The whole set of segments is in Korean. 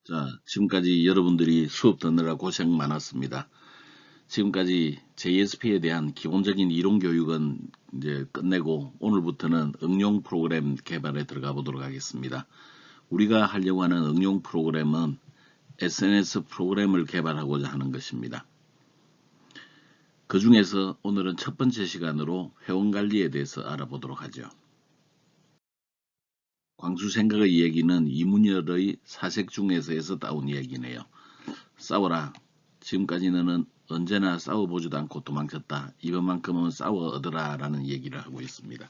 자, 지금까지 여러분들이 수업 듣느라 고생 많았습니다. 지금까지 JSP에 대한 기본적인 이론 교육은 이제 끝내고 오늘부터는 응용 프로그램 개발에 들어가 보도록 하겠습니다. 우리가 하려고 하는 응용 프로그램은 SNS 프로그램을 개발하고자 하는 것입니다. 그 중에서 오늘은 첫 번째 시간으로 회원관리에 대해서 알아보도록 하죠. 광수생각의 이야기는 이문열의 사색중에서에서 따온 이야기네요. 싸워라. 지금까지 너는 언제나 싸워보지도 않고 도망쳤다. 이번만큼은 싸워 얻어라 라는 얘기를 하고 있습니다.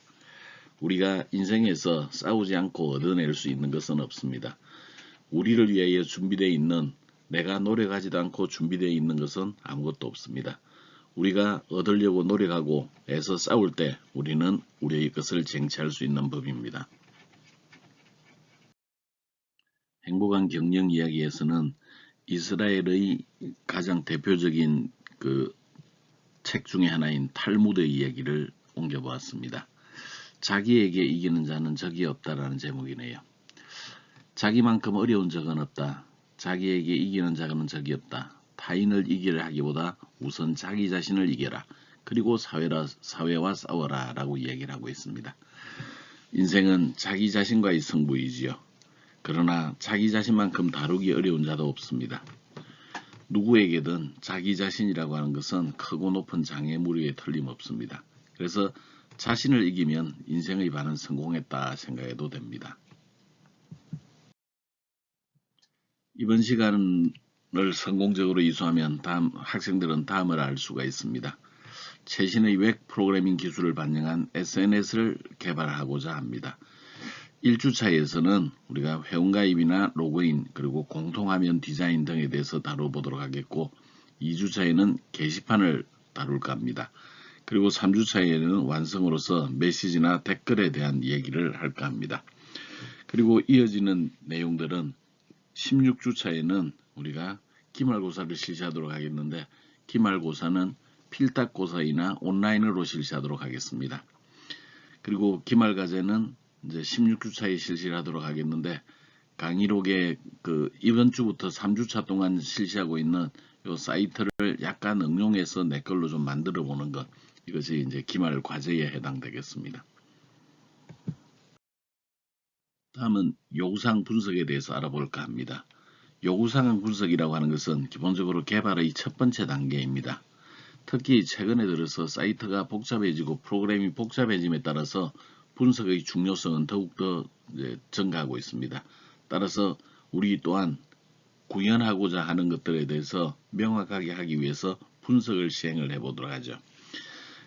우리가 인생에서 싸우지 않고 얻어낼 수 있는 것은 없습니다. 우리를 위하여 준비되어 있는, 내가 노력하지도 않고 준비되어 있는 것은 아무것도 없습니다. 우리가 얻으려고 노력하고 애써 싸울 때 우리는 우리의 것을 쟁취할 수 있는 법입니다. 행복한 경영 이야기에서는 이스라엘의 가장 대표적인 그 책 중에 하나인 탈무드의 이야기를 옮겨보았습니다. 자기에게 이기는 자는 적이 없다라는 제목이네요. 자기만큼 어려운 적은 없다. 자기에게 이기는 자는 적이 없다. 타인을 이기려 하기보다 우선 자기 자신을 이겨라. 그리고 사회와 싸워라 라고 이야기를 하고 있습니다. 인생은 자기 자신과의 승부이지요. 그러나 자기 자신만큼 다루기 어려운 자도 없습니다. 누구에게든 자기 자신이라고 하는 것은 크고 높은 장애물에 틀림없습니다. 그래서 자신을 이기면 인생의 반은 성공했다 생각해도 됩니다. 이번 시간을 성공적으로 이수하면 학생들은 다음을 알 수가 있습니다. 최신의 웹 프로그래밍 기술을 반영한 SNS를 개발하고자 합니다. 1주차에서는 우리가 회원가입이나 로그인 그리고 공통화면 디자인 등에 대해서 다뤄보도록 하겠고 2주차에는 게시판을 다룰까 합니다. 그리고 3주차에는 완성으로서 메시지나 댓글에 대한 얘기를 할까 합니다. 그리고 이어지는 내용들은 16주차에는 우리가 기말고사를 실시하도록 하겠는데 기말고사는 필탁고사이나 온라인으로 실시하도록 하겠습니다. 그리고 기말과제는 이제 16주차에 실시를 하도록 하겠는데 강의록에 이번 주부터 3주차 동안 실시하고 있는 요 사이트를 약간 응용해서 내 걸로 좀 만들어 보는 것, 이것이 이제 기말 과제에 해당되겠습니다. 다음은 요구사항 분석에 대해서 알아볼까 합니다. 요구사항 분석이라고 하는 것은 기본적으로 개발의 첫 번째 단계입니다. 특히 최근에 들어서 사이트가 복잡해지고 프로그램이 복잡해짐에 따라서 분석의 중요성은 더욱더 증가하고 있습니다. 따라서 우리 또한 구현하고자 하는 것들에 대해서 명확하게 하기 위해서 분석을 시행을 해보도록 하죠.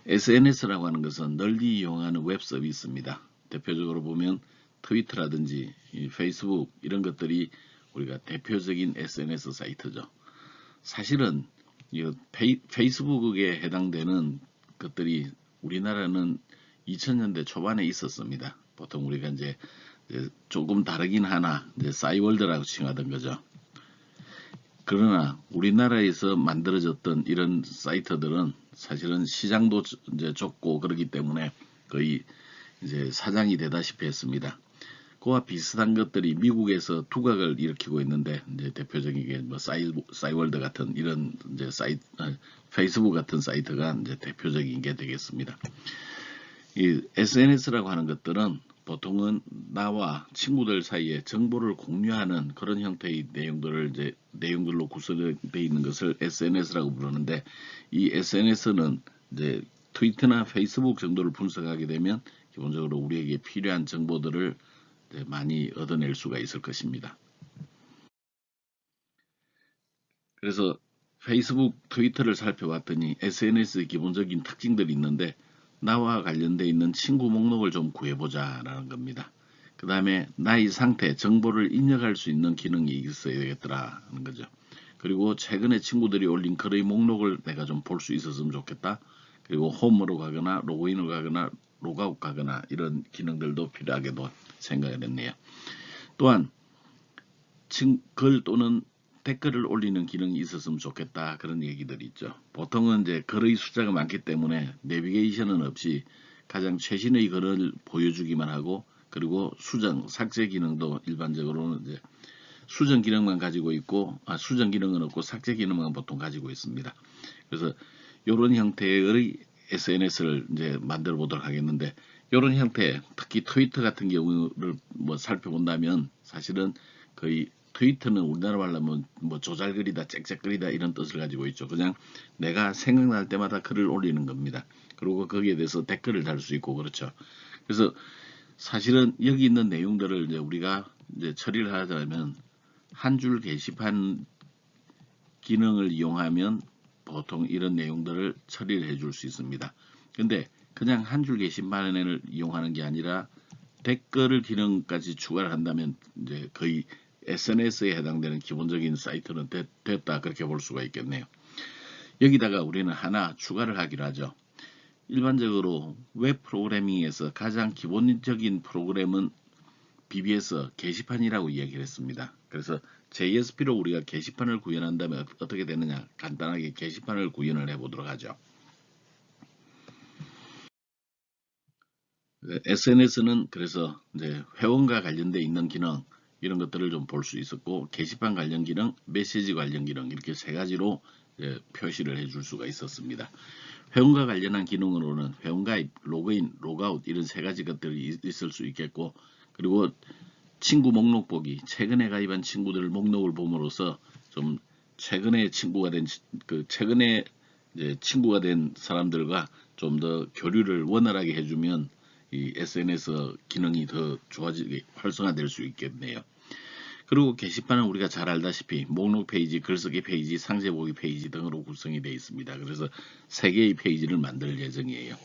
SNS라고 하는 것은 널리 이용하는 웹 서비스입니다. 대표적으로 보면 트위터라든지 페이스북 이런 것들이 우리가 대표적인 SNS 사이트죠. 사실은 페이스북에 해당되는 것들이 우리나라는 2000년대 초반에 있었습니다. 보통 우리가 이제 조금 다르긴 하나 싸이월드라고 칭하던 거죠. 그러나 우리나라에서 만들어졌던 이런 사이트들은 사실은 시장도 이제 좁고 그렇기 때문에 거의 이제 사장이 되다시피 했습니다. 그와 비슷한 것들이 미국에서 두각을 일으키고 있는데 이제 대표적인 게 뭐 싸이월드 같은 이런 이제 페이스북 같은 사이트가 이제 대표적인 게 되겠습니다. 이 SNS라고 하는 것들은 보통은 나와 친구들 사이에 정보를 공유하는 그런 형태의 내용들로 구성되어 있는 것을 SNS라고 부르는데 이 SNS는 이제 트위터나 페이스북 정도를 분석하게 되면 기본적으로 우리에게 필요한 정보들을 많이 얻어낼 수가 있을 것입니다. 그래서 페이스북, 트위터를 살펴봤더니 SNS의 기본적인 특징들이 있는데 나와 관련되어 있는 친구 목록을 좀 구해보자 라는 겁니다. 그 다음에 나의 상태, 정보를 입력할 수 있는 기능이 있어야 되겠더라 하는 거죠. 그리고 최근에 친구들이 올린 글의 목록을 내가 좀 볼 수 있었으면 좋겠다. 그리고 홈으로 가거나 로그인을 가거나 로그아웃 가거나 이런 기능들도 필요하게도 생각이 됐네요. 또한 글 또는 댓글을 올리는 기능이 있었으면 좋겠다 그런 얘기들이 있죠. 보통은 이제 글의 숫자가 많기 때문에 내비게이션은 없이 가장 최신의 글을 보여주기만 하고 그리고 수정, 삭제 기능도 일반적으로는 이제 수정 기능만 가지고 있고, 수정 기능은 없고 삭제 기능만 보통 가지고 있습니다. 그래서 이런 형태의 SNS를 이제 만들어 보도록 하겠는데, 이런 형태, 특히 트위터 같은 경우를 뭐 살펴본다면 사실은 거의 트위터는 우리나라 말로 하면 뭐 조잘글이다, 짹짹거리다 이런 뜻을 가지고 있죠. 그냥 내가 생각날 때마다 글을 올리는 겁니다. 그리고 거기에 대해서 댓글을 달 수 있고 그렇죠. 그래서 사실은 여기 있는 내용들을 이제 우리가 이제 처리를 하자면 한 줄 게시판 기능을 이용하면 보통 이런 내용들을 처리를 해줄 수 있습니다. 근데 그냥 한 줄 게시판을 이용하는 게 아니라 댓글 기능까지 추가를 한다면 이제 거의 SNS에 해당되는 기본적인 사이트는 됐다 그렇게 볼 수가 있겠네요. 여기다가 우리는 하나 추가를 하기로 하죠. 일반적으로 웹 프로그래밍에서 가장 기본적인 프로그램은 BBS 게시판이라고 이야기를 했습니다. 그래서 JSP로 우리가 게시판을 구현한다면 어떻게 되느냐, 간단하게 게시판을 구현을 해보도록 하죠. SNS는 그래서 이제 회원과 관련돼 있는 기능 이런 것들을 좀 볼 수 있었고, 게시판 관련 기능, 메시지 관련 기능 이렇게 세 가지로 표시를 해줄 수가 있었습니다. 회원과 관련한 기능으로는 회원가입, 로그인, 로그아웃 이런 세 가지 것들이 있을 수 있겠고, 그리고 친구 목록 보기, 최근에 가입한 친구들 목록을 봄으로써 좀 최근에 친구가 된 최근에 이제 친구가 된 사람들과 좀 더 교류를 원활하게 해주면 이 SNS 기능이 더 좋아지게 활성화될 수 있겠네요. 그리고 게시판은 우리가 잘 알다시피 목록 페이지, 글쓰기 페이지, 상세 보기 페이지 등으로 구성이 되어 있습니다. 그래서 3개의 페이지를 만들 예정이에요.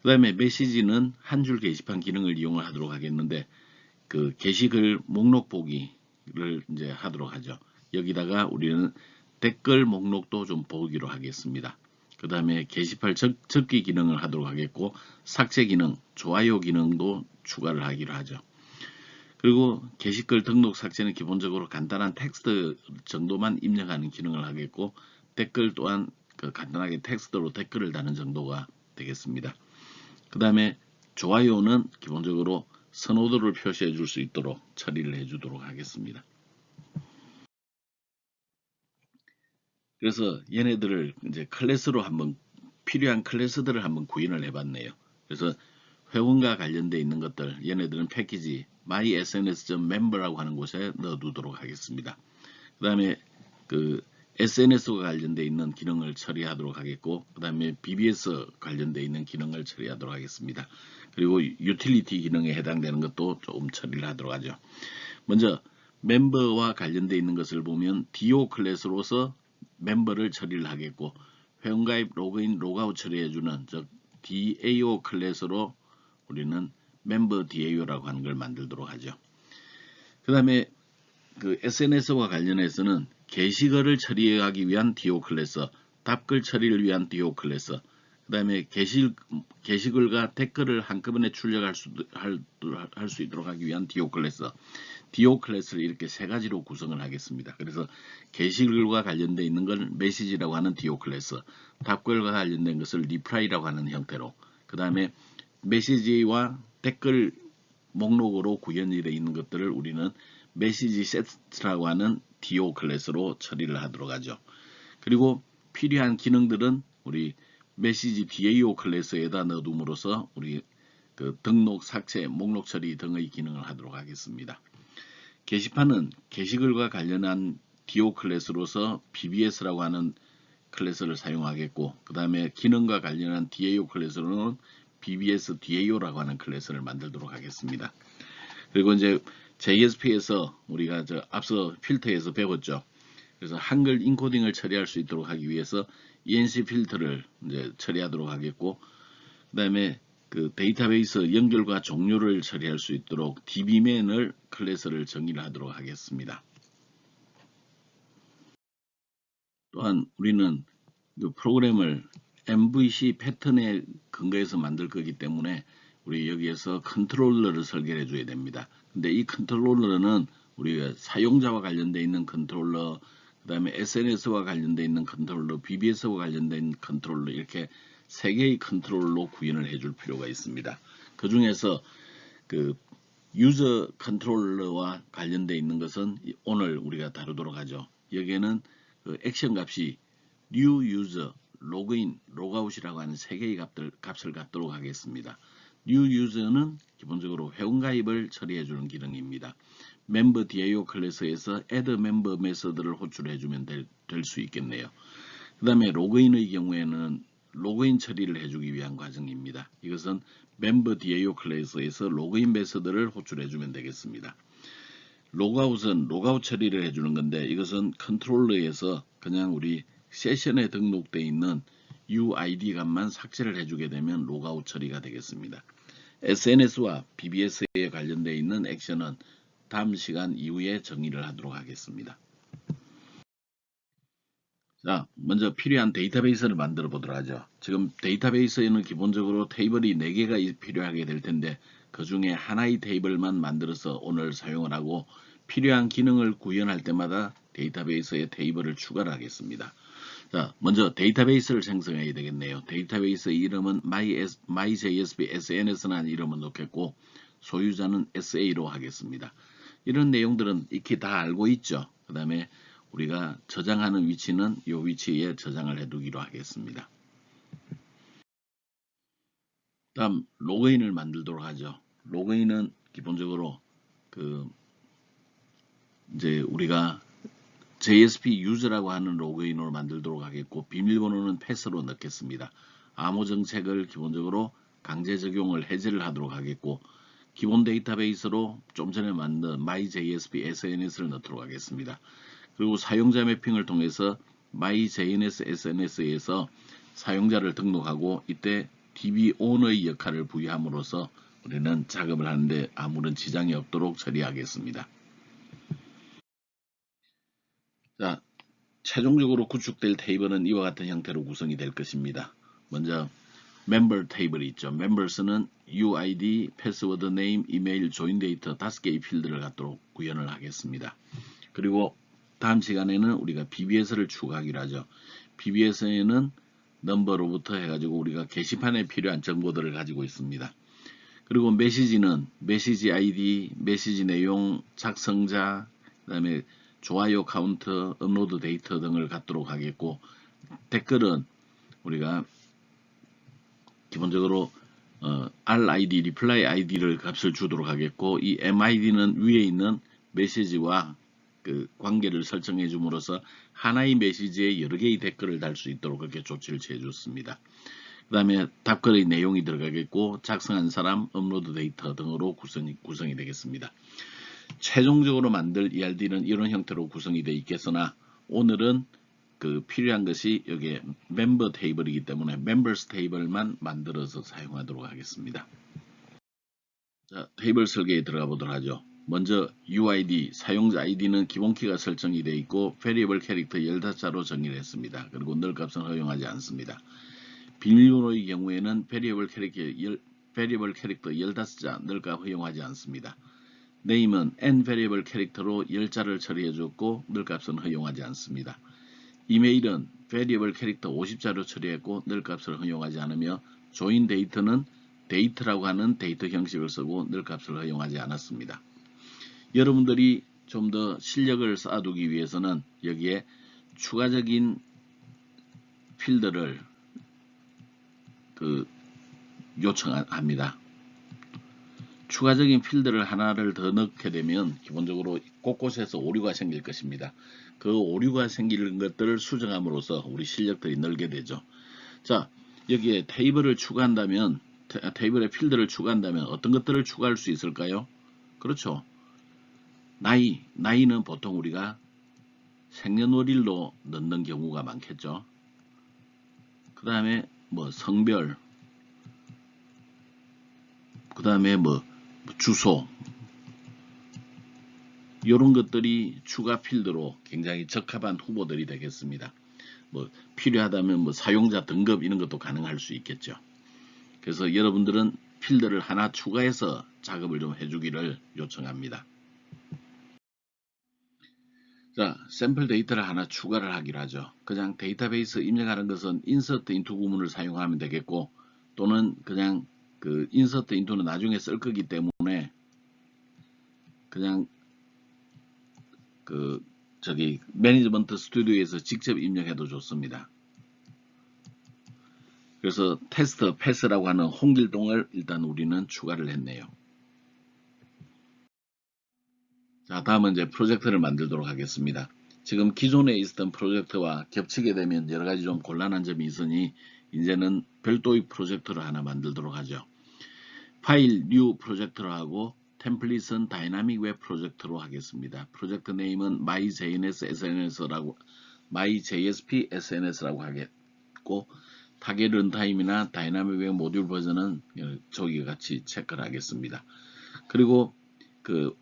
그 다음에 메시지는 한 줄 게시판 기능을 이용을 하도록 하겠는데, 그 게시글 목록 보기를 이제 하도록 하죠. 여기다가 우리는 댓글 목록도 좀 보기로 하겠습니다. 그 다음에 게시판 적기 기능을 하도록 하겠고, 삭제 기능, 좋아요 기능도 추가를 하기로 하죠. 그리고 게시글 등록 삭제는 기본적으로 간단한 텍스트 정도만 입력하는 기능을 하겠고, 댓글 또한 간단하게 텍스트로 댓글을 다는 정도가 되겠습니다. 그 다음에 좋아요는 기본적으로 선호도를 표시해 줄 수 있도록 처리를 해 주도록 하겠습니다. 그래서 얘네들을 이제 클래스로 한번 필요한 클래스들을 한번 구현을 해봤네요. 그래서 회원과 관련돼 있는 것들, 얘네들은 패키지 mysns.member라고 하는 곳에 넣어두도록 하겠습니다. 그 다음에 그 SNS와 관련돼 있는 기능을 처리하도록 하겠고, 그 다음에 BBS 관련돼 있는 기능을 처리하도록 하겠습니다. 그리고 유틸리티 기능에 해당되는 것도 조금 처리를 하도록 하죠. 먼저 멤버와 관련돼 있는 것을 보면 DO 클래스로서 멤버를 처리를 하겠고, 회원가입, 로그인, 로그아웃 처리해주는 즉 DAO 클래스로 우리는 멤버 DAO라고 하는 걸 만들도록 하죠. 그 다음에 그 SNS와 관련해서는 게시글을 처리하기 위한 DO 클래스, 답글 처리를 위한 DO 클래스, 그 다음에 게시글과 댓글을 한꺼번에 출력할 수 있도록 하기 위한 DO 클래스, DO 클래스를 이렇게 세 가지로 구성을 하겠습니다. 그래서 게시글과 관련되어 있는 건 메시지라고 하는 DO 클래스, 답글과 관련된 것을 리플라이라고 하는 형태로, 그 다음에 메시지와 댓글 목록으로 구현이 되어 있는 것들을 우리는 메시지 세트라고 하는 DO 클래스로 처리를 하도록 하죠. 그리고 필요한 기능들은 우리 메시지 DAO 클래스에다 넣어둠으로써 우리 그 등록, 삭제, 목록 처리 등의 기능을 하도록 하겠습니다. 게시판은 게시글과 관련한 DO 클래스로서 BBS라고 하는 클래스를 사용하겠고, 그 다음에 기능과 관련한 DAO 클래스로는 BBS DAO라고 하는 클래스를 만들도록 하겠습니다. 그리고 이제 JSP에서 우리가 앞서 필터에서 배웠죠. 그래서 한글 인코딩을 처리할 수 있도록 하기 위해서 ENC 필터를 이제 처리하도록 하겠고, 그 다음에 그 데이터베이스 연결과 종료를 처리할 수 있도록 dbman을 클래스를 정의를 하도록 하겠습니다. 또한 우리는 그 프로그램을 MVC 패턴에 근거해서 만들 거기 때문에 우리 여기에서 컨트롤러를 설계해 줘야 됩니다. 근데 이 컨트롤러는 우리가 사용자와 관련되어 있는 컨트롤러, 그 다음에 SNS와 관련되어 있는 컨트롤러, BBS와 관련된 컨트롤러, 이렇게 세 개의 컨트롤러 구현을 해줄 필요가 있습니다. 그 중에서 그 유저 컨트롤러와 관련되어 있는 것은 오늘 우리가 다루도록 하죠. 여기에는 그 액션 값이 new user, 로그인, 로그아웃이라고 하는 세 개의 값을 갖도록 하겠습니다. new user는 기본적으로 회원 가입을 처리해 주는 기능입니다. member DIO 클래스에서 add member 메서드를 호출해 주면 될 수 있겠네요. 그 다음에 로그인의 경우에는 로그인 처리를 해주기 위한 과정입니다. 이것은 member DIO 클래스에서 로그인 메서드를 호출해 주면 되겠습니다. 로그아웃은 로그아웃 처리를 해주는 건데 이것은 컨트롤러에서 그냥 우리 세션에 등록되어 있는 UID 값만 삭제를 해주게 되면 로그아웃 처리가 되겠습니다. SNS와 BBS에 관련되어 있는 액션은 다음 시간 이후에 정의를 하도록 하겠습니다. 자, 먼저 필요한 데이터베이스를 만들어 보도록 하죠. 지금 데이터베이스에는 기본적으로 테이블이 4개가 필요하게 될 텐데 그 중에 하나의 테이블만 만들어서 오늘 사용을 하고 필요한 기능을 구현할 때마다 데이터베이스에 테이블을 추가를 하겠습니다. 자, 먼저 데이터베이스를 생성해야 되겠네요. 데이터베이스 이름은 myJSP SNS라는 이름을 놓겠고 소유자는 SA로 하겠습니다. 이런 내용들은 익히 다 알고 있죠. 그 다음에 우리가 저장하는 위치는 이 위치에 저장을 해두기로 하겠습니다. 다음 로그인을 만들도록 하죠. 로그인은 기본적으로 이제 우리가 JSP 유저라고 하는 로그인으로 만들도록 하겠고 비밀번호는 패스로 넣겠습니다. 암호 정책을 기본적으로 강제 적용을 해제를 하도록 하겠고 기본 데이터베이스로 좀 전에 만든 myJSP SNS를 넣도록 하겠습니다. 그리고 사용자 매핑을 통해서 myJNS SNS에서 사용자를 등록하고 이때 DBOwn의 역할을 부여함으로써 우리는 작업을 하는데 아무런 지장이 없도록 처리하겠습니다. 자, 최종적으로 구축될 테이블은 이와 같은 형태로 구성이 될 것입니다. 먼저 멤버 테이블이 있죠. 멤버스는 UID, 패스워드, 네임, 이메일, 조인 데이터 5개의 필드를 갖도록 구현을 하겠습니다. 그리고 다음 시간에는 우리가 BBS를 추가하기로 하죠. BBS에는 넘버로부터 해가지고 우리가 게시판에 필요한 정보들을 가지고 있습니다. 그리고 메시지는 메시지 아이디, 메시지 내용, 작성자, 그 다음에 좋아요 카운트, 업로드 데이터 등을 갖도록 하겠고 댓글은 우리가 기본적으로 RID, 리플라이 ID를 값을 주도록 하겠고 이 MID는 위에 있는 메시지와 그 관계를 설정해 줌으로써 하나의 메시지에 여러 개의 댓글을 달 수 있도록 그렇게 조치를 취해 줬습니다. 그 다음에 답글의 내용이 들어가겠고 작성한 사람, 업로드 데이터 등으로 구성이 되겠습니다. 최종적으로 만들 ERD는 이런 형태로 구성이 되어 있겠으나 오늘은 그 필요한 것이 여기에 멤버 테이블이기 때문에 멤버스 테이블만 만들어서 사용하도록 하겠습니다. 자, 테이블 설계에 들어가 보도록 하죠. 먼저 UID, 사용자 ID는 기본키가 설정이 되어 있고 variable 캐릭터 15자로 정의를 했습니다. 그리고 늘 값은 허용하지 않습니다. 비밀번호의 경우에는 variable 캐릭터 15자, 늘 값 허용하지 않습니다. name은 n variable 캐릭터로 10자를 처리해 줬고 늘 값은 허용하지 않습니다. 이메일은 variable 캐릭터 50자로 처리했고 늘 값을 허용하지 않으며 join 데이터는 데이터라고 하는 데이터 형식을 쓰고 늘 값을 허용하지 않았습니다. 여러분들이 좀 더 실력을 쌓아두기 위해서는 여기에 추가적인 필드를 요청합니다. 추가적인 필드를 하나를 더 넣게 되면 기본적으로 곳곳에서 오류가 생길 것입니다. 그 오류가 생기는 것들을 수정함으로써 우리 실력들이 늘게 되죠. 자, 여기에 테이블을 추가한다면 테이블에 필드를 추가한다면 어떤 것들을 추가할 수 있을까요? 그렇죠. 나이는 보통 우리가 생년월일로 넣는 경우가 많겠죠. 그 다음에 뭐 성별, 그 다음에 뭐 주소, 이런 것들이 추가 필드로 굉장히 적합한 후보들이 되겠습니다. 뭐 필요하다면 뭐 사용자 등급 이런 것도 가능할 수 있겠죠. 그래서 여러분들은 필드를 하나 추가해서 작업을 좀 해주기를 요청합니다. 자, 샘플 데이터를 하나 추가를 하기로 하죠. 그냥 데이터베이스 입력하는 것은 insert into 구문을 사용하면 되겠고 또는 그냥 그 insert into는 나중에 쓸 거기 때문에 그냥 매니지먼트 스튜디오에서 직접 입력해도 좋습니다. 그래서 테스트 패스라고 하는 홍길동을 일단 우리는 추가를 했네요. 자, 다음은 이제 프로젝트를 만들도록 하겠습니다. 지금 기존에 있었던 프로젝트와 겹치게 되면 여러 가지 좀 곤란한 점이 있으니 이제는 별도의 프로젝트를 하나 만들도록 하죠. 파일 뉴 프로젝트로 하고 템플릿은 다이나믹 웹 프로젝트로 하겠습니다. 프로젝트 네임은 myJSP SNS라고 하겠고 타겟 런타임이나 다이나믹 웹 모듈 버전은 저기 같이 체크를 하겠습니다. 그리고 그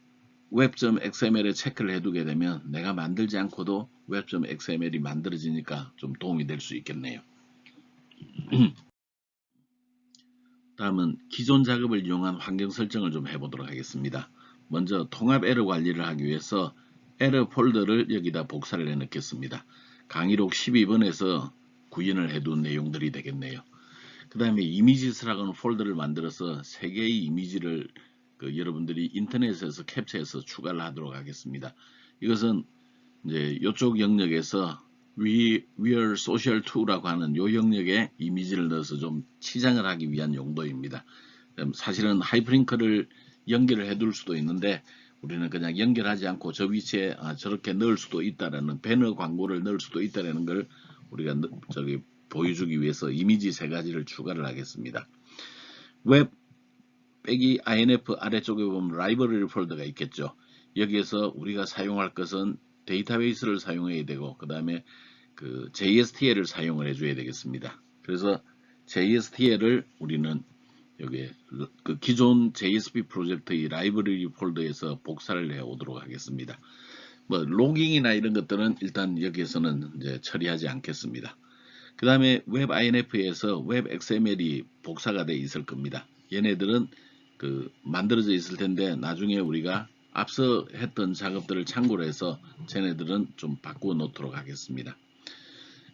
web.xml에 체크를 해두게 되면 내가 만들지 않고도 web.xml이 만들어지니까 좀 도움이 될 수 있겠네요. 다음은 기존 작업을 이용한 환경 설정을 좀 해보도록 하겠습니다. 먼저 통합 에러 관리를 하기 위해서 에러 폴더를 여기다 복사를 해 넣겠습니다. 강의록 12번에서 구현을 해둔 내용들이 되겠네요. 그 다음에 이미지스라고 하는 폴더를 만들어서 3개의 이미지를 여러분들이 인터넷에서 캡처해서 추가를 하도록 하겠습니다. 이것은 이제 이쪽 영역에서 We're Social 2라고 하는 이 영역에 이미지를 넣어서 좀 치장을 하기 위한 용도입니다. 사실은 하이퍼링크를 연결을 해둘 수도 있는데 우리는 그냥 연결하지 않고 저 위치에 저렇게 넣을 수도 있다라는 배너 광고를 넣을 수도 있다라는 걸 우리가 보여주기 위해서 이미지 3가지를 추가를 하겠습니다. 웹 빼기 INF 아래쪽에 보면 라이브러리 폴더가 있겠죠. 여기에서 우리가 사용할 것은 데이터베이스를 사용해야 되고 그 다음에 JSTL을 사용을 해줘야 되겠습니다. 그래서 JSTL을 우리는 여기에 기존 JSP 프로젝트의 라이브러리 폴더에서 복사를 해 오도록 하겠습니다. 뭐 로깅이나 이런 것들은 일단 여기에서는 이제 처리하지 않겠습니다. 그 다음에 웹 INF에서 웹 XML이 복사가 돼 있을 겁니다. 얘네들은 만들어져 있을 텐데 나중에 우리가 앞서 했던 작업들을 참고로 해서 쟤네들은 좀 바꾸어 놓도록 하겠습니다.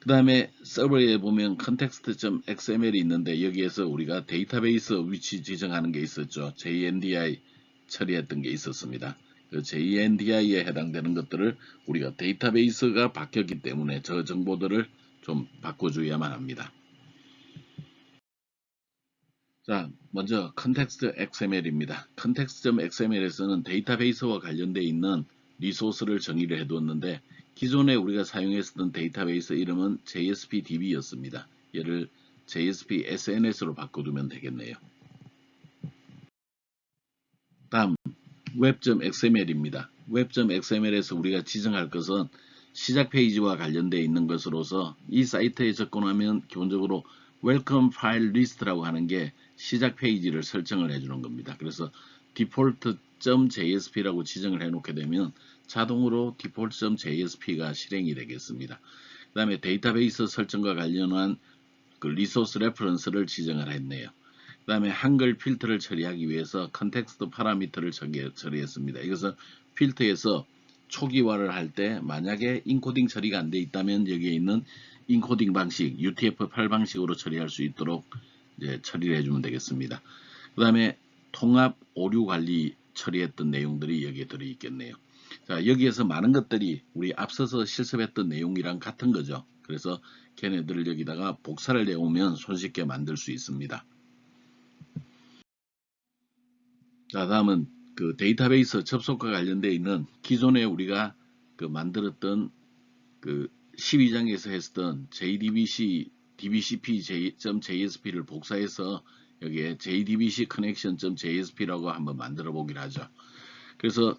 그 다음에 서버에 보면 context.xml이 있는데 여기에서 우리가 데이터베이스 위치 지정하는 게 있었죠. JNDI 처리했던 게 있었습니다. 그 JNDI에 해당되는 것들을 우리가 데이터베이스가 바뀌었기 때문에 저 정보들을 좀 바꿔줘야만 합니다. 자, 먼저 context.xml입니다. context.xml에서는 데이터베이스와 관련되어 있는 리소스를 정의를 해두었는데 기존에 우리가 사용했었던 데이터베이스 이름은 JSPDB였습니다. 얘를 JSP SNS로 바꿔두면 되겠네요. 다음 web.xml입니다. web.xml에서 우리가 지정할 것은 시작 페이지와 관련되어 있는 것으로서 이 사이트에 접근하면 기본적으로 웰컴 파일 리스트라고 하는 게 시작 페이지를 설정을 해주는 겁니다. 그래서 default.jsp라고 지정을 해놓게 되면 자동으로 default.jsp가 실행이 되겠습니다. 그 다음에 데이터베이스 설정과 관련한 리소스 레퍼런스를 지정을 했네요. 그 다음에 한글 필터를 처리하기 위해서 컨텍스트 파라미터를 처리했습니다. 이것은 필터에서 초기화를 할 때 만약에 인코딩 처리가 안 돼 있다면 여기에 있는 인코딩 방식 UTF-8 방식으로 처리할 수 있도록 이제 처리를 해주면 되겠습니다. 그 다음에 통합 오류 관리 처리했던 내용들이 여기에 들어있겠네요. 자, 여기에서 많은 것들이 우리 앞서서 실습했던 내용이랑 같은 거죠. 그래서 걔네들을 여기다가 복사를 해오면 손쉽게 만들 수 있습니다. 자, 다음은 데이터베이스 접속과 관련되어 있는 기존에 우리가 만들었던 12장에서 했던 dbcp.jsp를 복사해서 여기에 jdbc connection.jsp라고 한번 만들어 보기로 하죠. 그래서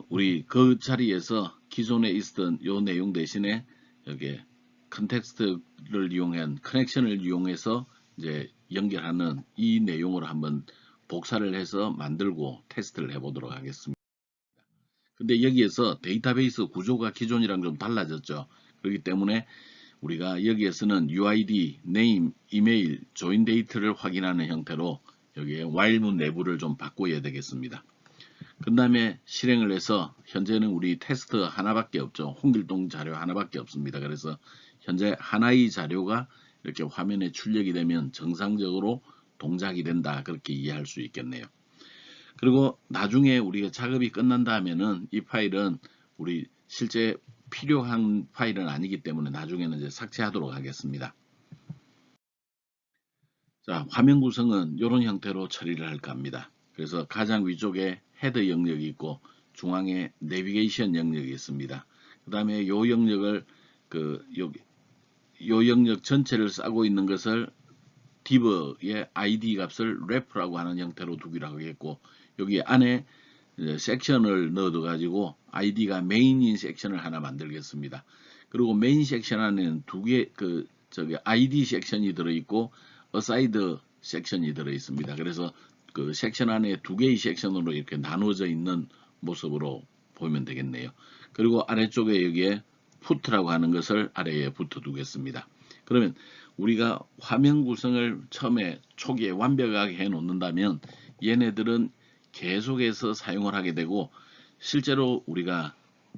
우리 그 자리에서 기존에 있었던 요 내용 대신에 여기에 컨텍스트를 이용한 커넥션을 이용해서 이제 연결하는 이 내용으로 한번 복사를 해서 만들고 테스트를 해보도록 하겠습니다. 근데 여기에서 데이터베이스 구조가 기존이랑 좀 달라졌죠. 그렇기 때문에 우리가 여기에서는 UID, name, 이메일, join date를 확인하는 형태로 여기에 while문 내부를 좀 바꿔야 되겠습니다. 그 다음에 실행을 해서 현재는 우리 테스트 하나밖에 없죠. 홍길동 자료 하나밖에 없습니다. 그래서 현재 하나의 자료가 이렇게 화면에 출력이 되면 정상적으로 동작이 된다. 그렇게 이해할 수 있겠네요. 그리고 나중에 우리가 작업이 끝난다 하면은 이 파일은 우리 실제 필요한 파일은 아니기 때문에 나중에는 이제 삭제하도록 하겠습니다. 자, 화면 구성은 이런 형태로 처리를 할까 합니다. 그래서 가장 위쪽에 헤더 영역이 있고 중앙에 내비게이션 영역이 있습니다. 그 다음에 요 영역을 요 영역 전체를 싸고 있는 것을 div의 id 값을 ref라고 하는 형태로 두기로 하겠고, 여기 안에 섹션을 넣어 가지고 id가 메인인 섹션을 하나 만들겠습니다. 그리고 메인 섹션 안에는 id 섹션이 들어 있고 aside 섹션이 들어 있습니다. 그래서 그 섹션 안에 두 개의 섹션으로 이렇게 나누어져 있는 모습으로 보면 되겠네요. 그리고 아래쪽에 여기에 푸트라고 하는 것을 아래에 붙여 두겠습니다. 그러면 우리가 화면 구성을 처음에 초기에 완벽하게 해 놓는다면 얘네들은 계속해서 사용을 하게 되고, 실제로 우리가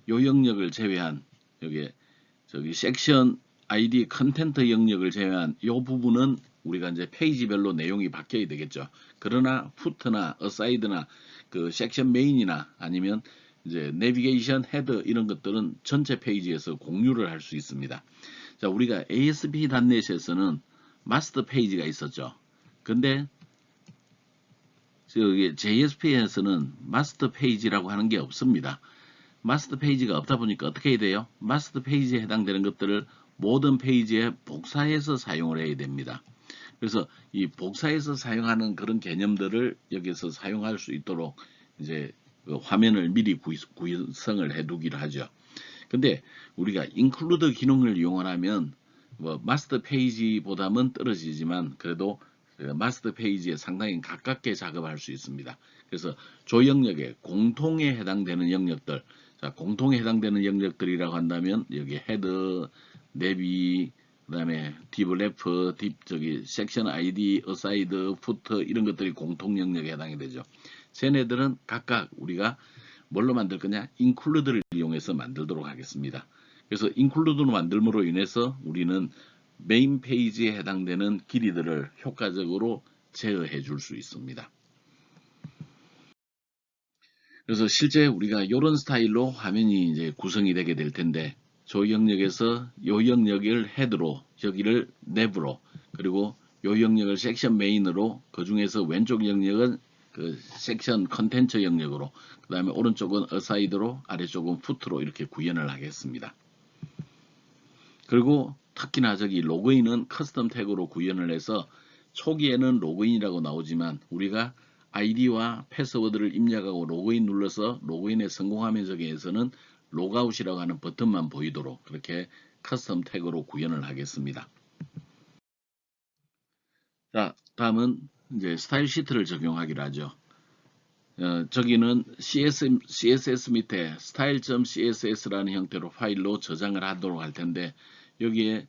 요 영역을 제외한 저기 섹션 ID 컨텐트 영역을 제외한 요 부분은 우리가 이제 페이지별로 내용이 바뀌어야 되겠죠. 그러나 푸트나 어사이드나 그 섹션 메인이나 아니면 이제 내비게이션 헤더 이런 것들은 전체 페이지에서 공유를 할 수 있습니다. 자, 우리가 ASP.NET에서는 마스터 페이지가 있었죠. 근데 저기 JSP에서는 마스터 페이지라고 하는 게 없습니다. 마스터 페이지가 없다 보니까 어떻게 해야 돼요? 마스터 페이지에 해당되는 것들을 모든 페이지에 복사해서 사용을 해야 됩니다. 그래서 이 복사해서 사용하는 그런 개념들을 여기서 사용할 수 있도록 이제 그 화면을 미리 구성을 해두기로 하죠. 근데 우리가 include 기능을 이용하면 뭐 마스터 페이지보다는 떨어지지만 그래도 마스터 페이지에 상당히 가깝게 작업할 수 있습니다. 그래서 조 영역에 공통에 해당되는 영역들, 자, 공통에 해당되는 영역들이라고 한다면 여기 헤더, 내비, 그다음에 div ref, 섹션 ID, aside, footer 이런 것들이 공통 영역에 해당이 되죠. 쟤네들은 각각 우리가 뭘로 만들 거냐? include를 이용해서 만들도록 하겠습니다. 그래서 include로 만들므로 인해서 우리는 메인 페이지에 해당되는 길이들을 효과적으로 제어해 줄 수 있습니다. 그래서 실제 우리가 이런 스타일로 화면이 이제 구성이 되게 될 텐데, 저 영역에서 요 영역을 헤드로, 여기를 랩으로, 그리고 요 영역을 섹션 메인으로, 그 중에서 왼쪽 영역은 그 섹션 컨텐츠 영역으로, 그 다음에 오른쪽은 어사이드로, 아래쪽은 푸트로 이렇게 구현을 하겠습니다. 그리고 특히나 저기 로그인은 커스텀 태그로 구현을 해서 초기에는 로그인이라고 나오지만 우리가 아이디와 패스워드를 입력하고 로그인 눌러서 로그인에 성공하면 저기에서는 로그아웃이라고 하는 버튼만 보이도록 그렇게 커스텀 태그로 구현을 하겠습니다. 자, 다음은 이제 스타일 시트를 적용하기로 하죠. 저기는 CSS 밑에 style.css라는 형태로 파일로 저장을 하도록 할 텐데, 여기에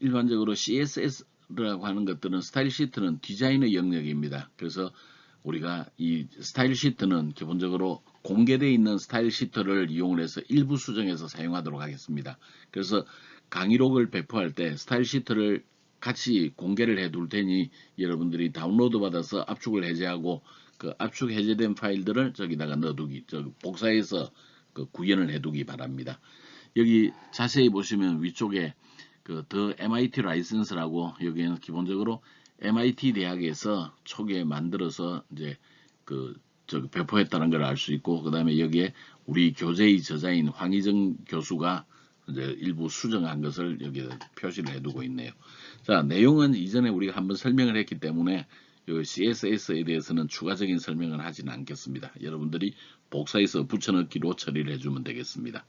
일반적으로 CSS라고 하는 것들은 스타일 시트는 디자이너 영역입니다. 그래서 우리가 이 스타일 시트는 기본적으로 공개되어 있는 스타일 시트를 이용을 해서 일부 수정해서 사용하도록 하겠습니다. 그래서 강의록을 배포할 때 스타일 시트를 같이 공개를 해 둘 테니 여러분들이 다운로드 받아서 압축을 해제하고 그 압축 해제된 파일들을 저기다가 넣어두기, 복사해서 그 구현을 해두기 바랍니다. 여기 자세히 보시면 위쪽에 그 The MIT 라이선스라고, 여기에는 기본적으로 MIT 대학에서 초기에 만들어서 이제 배포했다는 걸 알 수 있고, 그 다음에 여기에 우리 교재의 저자인 황희정 교수가 이제 일부 수정한 것을 여기에 표시를 해두고 있네요. 자, 내용은 이전에 우리가 한번 설명을 했기 때문에 CSS에 대해서는 추가적인 설명을 하지는 않겠습니다. 여러분들이 복사해서 붙여넣기로 처리를 해주면 되겠습니다.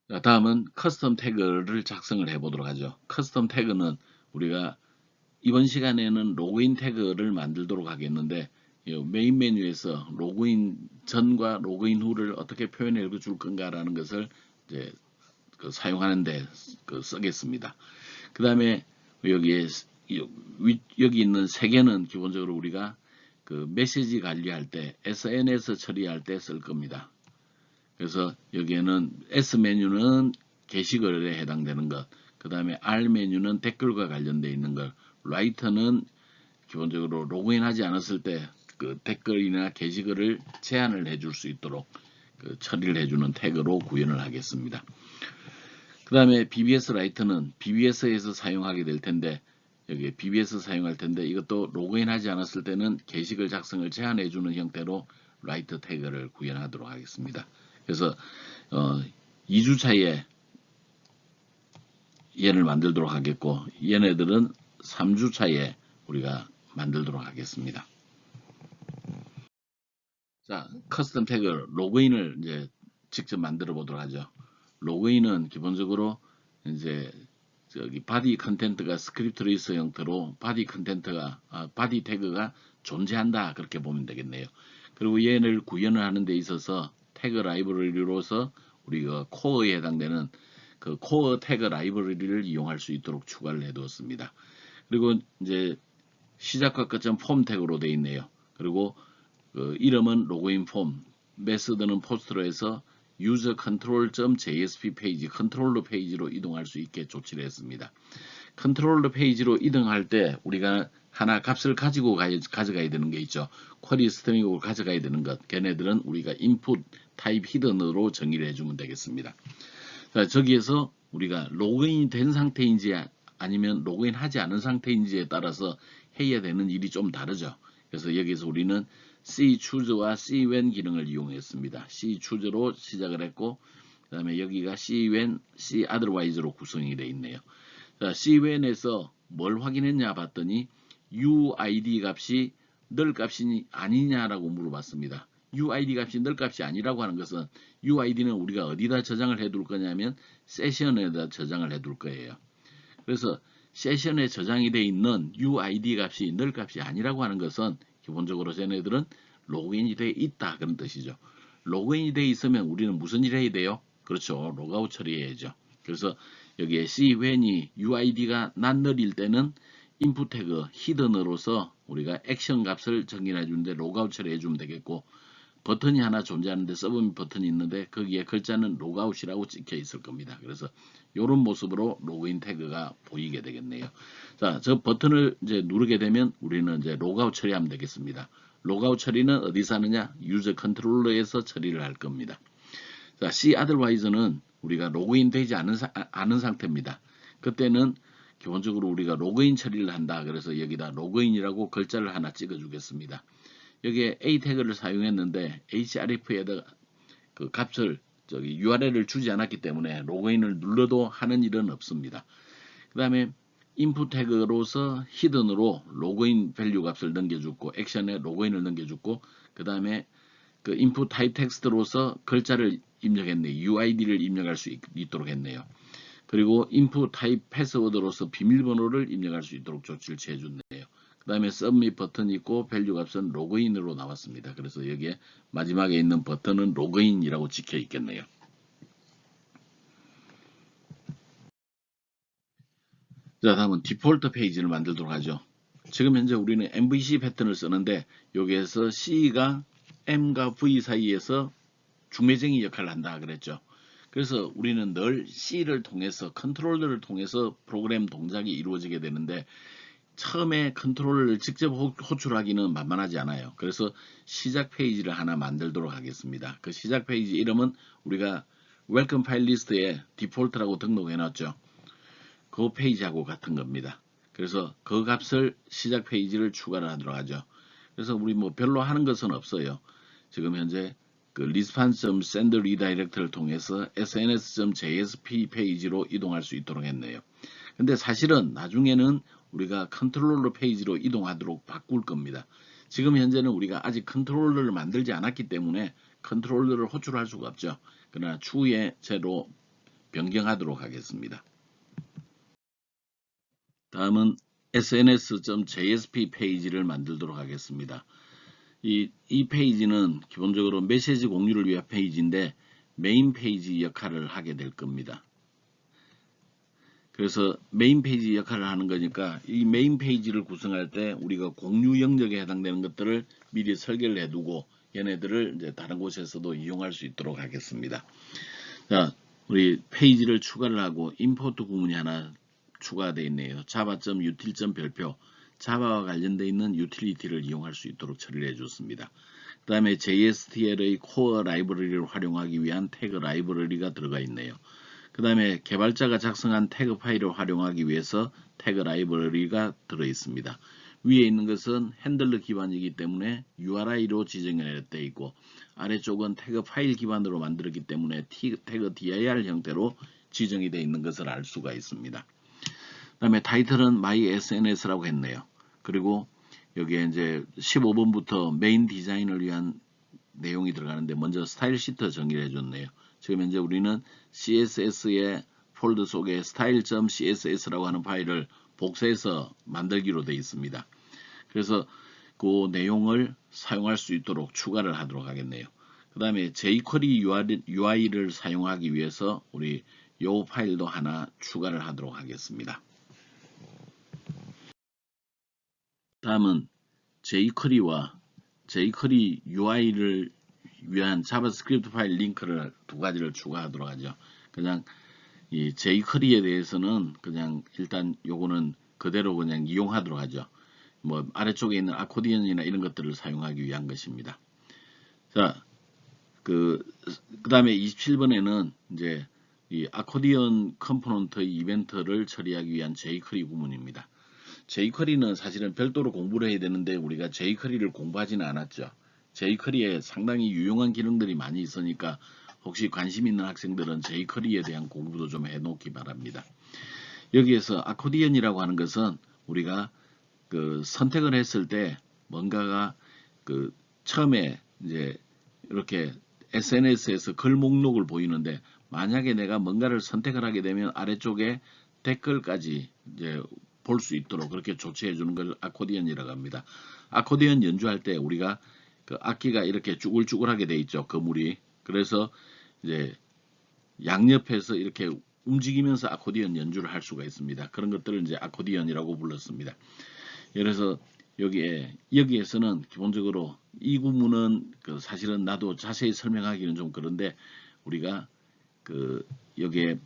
자, 다음은 커스텀 태그를 작성을 해보도록 하죠. 커스텀 태그는 우리가 이번 시간에는 로그인 태그를 만들도록 하겠는데, 메인 메뉴에서 로그인 전과 로그인 후를 어떻게 표현해 줄 건가라는 것을 이제 사용하는데 쓰겠습니다. 그 다음에 여기 있는 세 개는 기본적으로 우리가 그 메시지 관리할 때, SNS 처리할 때 쓸 겁니다. 그래서 여기에는 S 메뉴는 게시글에 해당되는 것, 그 다음에 R 메뉴는 댓글과 관련되어 있는 것, 라이터는 기본적으로 로그인 하지 않았을 때 그 댓글이나 게시글을 제한을 해줄 수 있도록 그 처리를 해주는 태그로 구현을 하겠습니다. 그 다음에 BBS 라이트는 BBS에서 사용하게 될 텐데 여기 BBS 사용할 텐데 이것도 로그인하지 않았을 때는 게시글 작성을 제한해 주는 형태로 라이트 태그를 구현하도록 하겠습니다. 그래서 2주 차에 얘를 만들도록 하겠고 얘네들은 3주 차에 우리가 만들도록 하겠습니다. 자, 커스텀 태그 로그인을 이제 직접 만들어 보도록 하죠. 로그인은 기본적으로 이제 저기 바디 컨텐트가 스크립트 리스 형태로 바디 컨텐트가 바디 태그가 존재한다 그렇게 보면 되겠네요. 그리고 얘를 구현을 하는 데 있어서 태그 라이브러리로서 우리가 코어에 해당되는 그 코어 태그 라이브러리를 이용할 수 있도록 추가를 해 두었습니다. 그리고 이제 시작과 끝은 폼 태그로 되어 있네요. 그리고 그 이름은 로그인 폼, 메서드는 포스트로 해서 유저 컨트롤.jsp 페이지, 컨트롤러 페이지로 이동할 수 있게 조치를 했습니다. 컨트롤러 페이지로 이동할 때 우리가 하나 값을 가지고 가져가야 되는 게 있죠. 쿼리 스트링으로 가져가야 되는 것. 걔네들은 우리가 input 타입 히든으로 정의를 해주면 되겠습니다. 자, 저기에서 우리가 로그인이 된 상태인지 아니면 로그인 하지 않은 상태인지에 따라서 해야 되는 일이 좀 다르죠. 그래서 여기서 우리는 cchoose와 cwhen 기능을 이용했습니다. cchoose로 시작을 했고 그 다음에 여기가 cwhen, cotherwise로 구성이 되어 있네요. 자, cwhen에서 뭘 확인했냐 봤더니 uid 값이 널 값이 아니냐라고 물어봤습니다. uid 값이 널 값이 아니라고 하는 것은 uid는 우리가 어디다 저장을 해둘 거냐면 세션에다 저장을 해둘 거예요. 그래서 세션에 저장이 되어 있는 uid 값이 널 값이 아니라고 하는 것은 기본적으로 쟤네들은 로그인이 되어 있다 그런 뜻이죠. 로그인이 되어 있으면 우리는 무슨 일을 해야 돼요? 그렇죠. 로그아웃 처리해야죠. 그래서 여기에 cwhen이 uid가 낫널일 때는 인풋 태그 히든으로서 우리가 액션 값을 정의해 주는데 로그아웃 처리해 주면 되겠고 버튼이 하나 존재하는데 서브밋 버튼이 있는데 거기에 글자는 로그아웃이라고 찍혀 있을 겁니다. 그래서 이런 모습으로 로그인 태그가 보이게 되겠네요. 자, 저 버튼을 이제 누르게 되면 우리는 이제 로그아웃 처리하면 되겠습니다. 로그아웃 처리는 어디서 하느냐? 유저 컨트롤러에서 처리를 할 겁니다. 자, C otherwise는 우리가 로그인 되지 않은 상태입니다. 그때는 기본적으로 우리가 로그인 처리를 한다. 그래서 여기다 로그인이라고 글자를 하나 찍어 주겠습니다. 여기에 A 태그를 사용했는데 href에다가 그 값을 저기 URL을 주지 않았기 때문에 로그인을 눌러도 하는 일은 없습니다. 그 다음에 인풋 태그로서 히든으로 로그인 밸류 값을 넘겨주고 액션에 로그인을 넘겨주고 그 다음에 그 인풋 타입 텍스트로서 글자를 입력했네요. UID를 입력할 수 있도록 했네요. 그리고 인풋 타입 패스워드로서 비밀번호를 입력할 수 있도록 조치를 취해줬네요. 그 다음에 submit 버튼이 있고 밸류 값은 로그인으로 나왔습니다. 그래서 여기에 마지막에 있는 버튼은 로그인이라고 찍혀 있겠네요. 자, 다음은 디폴트 페이지를 만들도록 하죠. 지금 현재 우리는 MVC 패턴을 쓰는데 여기에서 C가 M과 V 사이에서 중매쟁이 역할을 한다 그랬죠. 그래서 우리는 늘 C를 통해서 컨트롤러를 통해서 프로그램 동작이 이루어지게 되는데 처음에 컨트롤러를 직접 호출하기는 만만하지 않아요. 그래서 시작 페이지를 하나 만들도록 하겠습니다. 그 시작 페이지 이름은 우리가 웰컴 파일 리스트에 디폴트라고 등록해 놨죠. 그 페이지하고 같은 겁니다. 그래서 그 값을 시작 페이지를 추가를 하도록 하죠. 그래서 우리 뭐 별로 하는 것은 없어요. 지금 현재 그 response.send redirect를 통해서 sns.jsp 페이지로 이동할 수 있도록 했네요. 근데 사실은 나중에는 우리가 컨트롤러 페이지로 이동하도록 바꿀 겁니다. 지금 현재는 우리가 아직 컨트롤러를 만들지 않았기 때문에 컨트롤러를 호출할 수가 없죠. 그러나 추후에 제로 변경하도록 하겠습니다. 다음은 sns.jsp 페이지를 만들도록 하겠습니다. 이 페이지는 기본적으로 메시지 공유를 위한 페이지인데 메인 페이지 역할을 하게 될 겁니다. 그래서 메인 페이지 역할을 하는 거니까 이 메인 페이지를 구성할 때 우리가 공유 영역에 해당되는 것들을 미리 설계를 해두고 얘네들을 이제 다른 곳에서도 이용할 수 있도록 하겠습니다. 자, 우리 페이지를 추가를 하고 임포트 구문이 하나 추가되어 있네요. java.util.별표 자바와 관련되어 있는 유틸리티를 이용할 수 있도록 처리를 해줬습니다. 그 다음에 JSTL의 코어 라이브러리를 활용하기 위한 태그 라이브러리가 들어가 있네요. 그 다음에 개발자가 작성한 태그 파일을 활용하기 위해서 태그 라이브러리가 들어 있습니다. 위에 있는 것은 핸들러 기반이기 때문에 URI로 지정이 되어 있고, 아래쪽은 태그 파일 기반으로 만들었기 때문에 태그 dir 형태로 지정이 되어 있는 것을 알 수가 있습니다. 그 다음에 타이틀은 My SNS라고 했네요. 그리고 여기에 이제 15번부터 메인 디자인을 위한 내용이 들어가는데, 먼저 스타일 시트 정의를 해줬네요. 지금 현재 우리는 CSS의 폴더 속에 style.css라고 하는 파일을 복사해서 만들기로 되어 있습니다. 그래서 그 내용을 사용할 수 있도록 추가를 하도록 하겠네요. 그 다음에 jQuery UI를 사용하기 위해서 우리 이 파일도 하나 추가를 하도록 하겠습니다. 다음은 jQuery와 jQuery UI를 위한 자바스크립트 파일 링크를 두 가지를 추가하도록 하죠. 그냥 이 jQuery에 대해서는 그냥 일단 요거는 그대로 그냥 이용하도록 하죠. 뭐 아래쪽에 있는 아코디언이나 이런 것들을 사용하기 위한 것입니다. 자, 그 다음에 27번에는 이제 이 아코디언 컴포넌트 이벤트를 처리하기 위한 jQuery 구문입니다. jQuery는 사실은 별도로 공부를 해야 되는데 우리가 jQuery를 공부하지는 않았죠. jQuery에 상당히 유용한 기능들이 많이 있으니까 혹시 관심 있는 학생들은 jQuery에 대한 공부도 좀 해놓기 바랍니다. 여기에서 아코디언이라고 하는 것은 우리가 그 선택을 했을 때 뭔가가 그 처음에 이제 이렇게 SNS에서 글 목록을 보이는데, 만약에 내가 뭔가를 선택을 하게 되면 아래쪽에 댓글까지 이제 볼 수 있도록 그렇게 조치해 주는 걸 아코디언이라고 합니다. 아코디언 연주할 때 우리가 그 악기가 이렇게 쭈글쭈글하게 돼 있죠. 그물이. 그래서 이제 양옆에서 이렇게 움직이면서 아코디언 연주를 할 수가 있습니다. 그런 것들을 이제 아코디언이라고 불렀습니다. 그래서 여기에서는 기본적으로 이 구문은 그 사실은 나도 자세히 설명하기는 좀 그런데, 우리가 그 여기에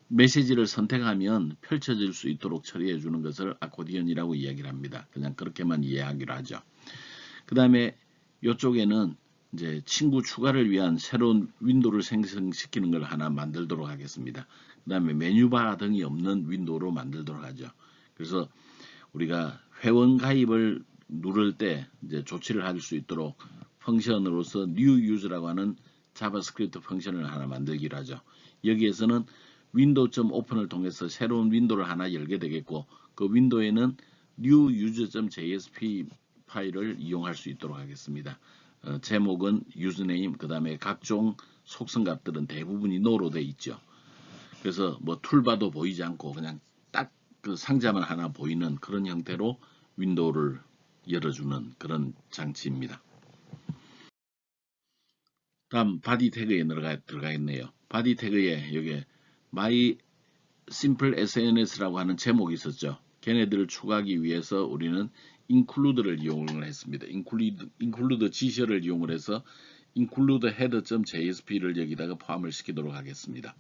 메시지를 선택하면 펼쳐질 수 있도록 처리해 주는 것을 아코디언이라고 이야기를 합니다. 그냥 그렇게만 이해하기로 하죠. 그 다음에 이쪽에는 이제 친구 추가를 위한 새로운 윈도우를 생성시키는 걸 하나 만들도록 하겠습니다. 그 다음에 메뉴바 등이 없는 윈도우로 만들도록 하죠. 그래서 우리가 회원 가입을 누를 때 이제 조치를 할 수 있도록 펑션으로서 new use라고 하는 자바스크립트 펑션을 하나 만들기로 하죠. 여기에서는 window.open을 통해서 새로운 윈도우를 하나 열게 되겠고, 그 윈도우에는 new user.jsp 파일을 이용할 수 있도록 하겠습니다. 제목은 username, 그 다음에 각종 속성값들은 대부분이 no로 되어 있죠. 그래서 뭐 툴바도 보이지 않고 그냥 딱 그 상자만 하나 보이는 그런 형태로 윈도우를 열어주는 그런 장치입니다. 다음 바디 태그에 들어가 있네요. 바디 태그에 여기 My Simple SNS라고 하는 제목이 있었죠. 걔네들을 추가하기 위해서 우리는 include를 이용을 했습니다. include 지시어를 이용을 해서 include header.jsp를 여기다가 포함을 시키도록 하겠습니다.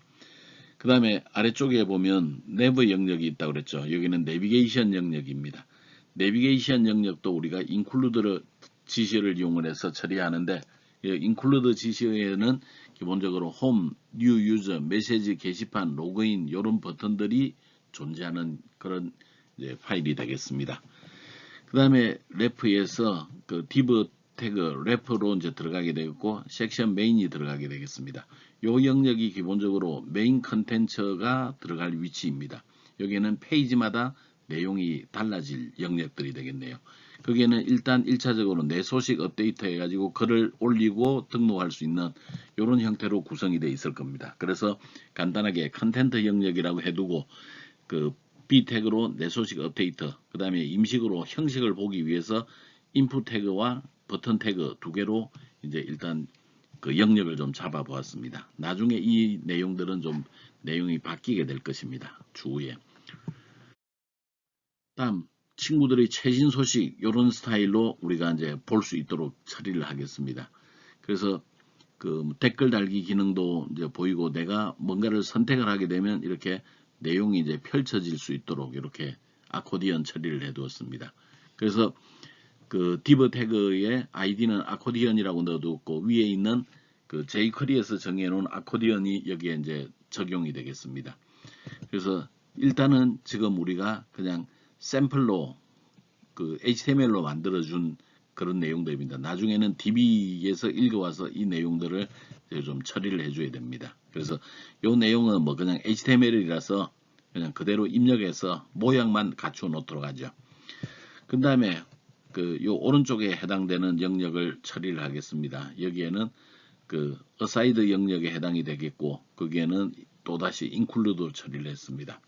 그 다음에 아래쪽에 보면 nav 영역이 있다고 그랬죠. 여기는 내비게이션 영역입니다. 내비게이션 영역도 우리가 include 지시어를 이용을 해서 처리하는데, include 지시어에는 기본적으로 홈, new user, 메시지 게시판, 로그인 이런 버튼들이 존재하는 그런 이제 파일이 되겠습니다. 그 다음에 ref에서 그 div 태그 ref로 이제 들어가게 되겠고, 섹션 메인이 들어가게 되겠습니다. 이 영역이 기본적으로 메인 컨텐츠가 들어갈 위치입니다. 여기에는 페이지마다 내용이 달라질 영역들이 되겠네요. 거기에는 일단 1차적으로 내 소식 업데이트 해가지고 글을 올리고 등록할 수 있는 이런 형태로 구성이 되어 있을 겁니다. 그래서 간단하게 컨텐트 영역이라고 해두고 그 B 태그로 내 소식 업데이트, 그 다음에 임식으로 형식을 보기 위해서 인풋 태그와 버튼 태그 두 개로 이제 일단 그 영역을 좀 잡아 보았습니다. 나중에 이 내용들은 좀 내용이 바뀌게 될 것입니다. 추후에. 다음 친구들의 최신 소식 이런 스타일로 우리가 이제 볼 수 있도록 처리를 하겠습니다. 그래서 그 댓글 달기 기능도 이제 보이고, 내가 뭔가를 선택을 하게 되면 이렇게 내용이 이제 펼쳐질 수 있도록 이렇게 아코디언 처리를 해두었습니다. 그래서 그 div 태그의 id는 아코디언이라고 넣어두었고 위에 있는 그 jQuery에서 정해놓은 아코디언이 여기에 이제 적용이 되겠습니다. 그래서 일단은 지금 우리가 그냥 샘플로 그 HTML로 만들어준 그런 내용들입니다. 나중에는 DB에서 읽어와서 이 내용들을 좀 처리를 해줘야 됩니다. 그래서 이 내용은 뭐 그냥 HTML이라서 그냥 그대로 입력해서 모양만 갖추어 놓도록 하죠. 그 다음에 그 요 오른쪽에 해당되는 영역을 처리를 하겠습니다. 여기에는 그 aside 영역에 해당이 되겠고 거기에는 또다시 include 처리를 했습니다.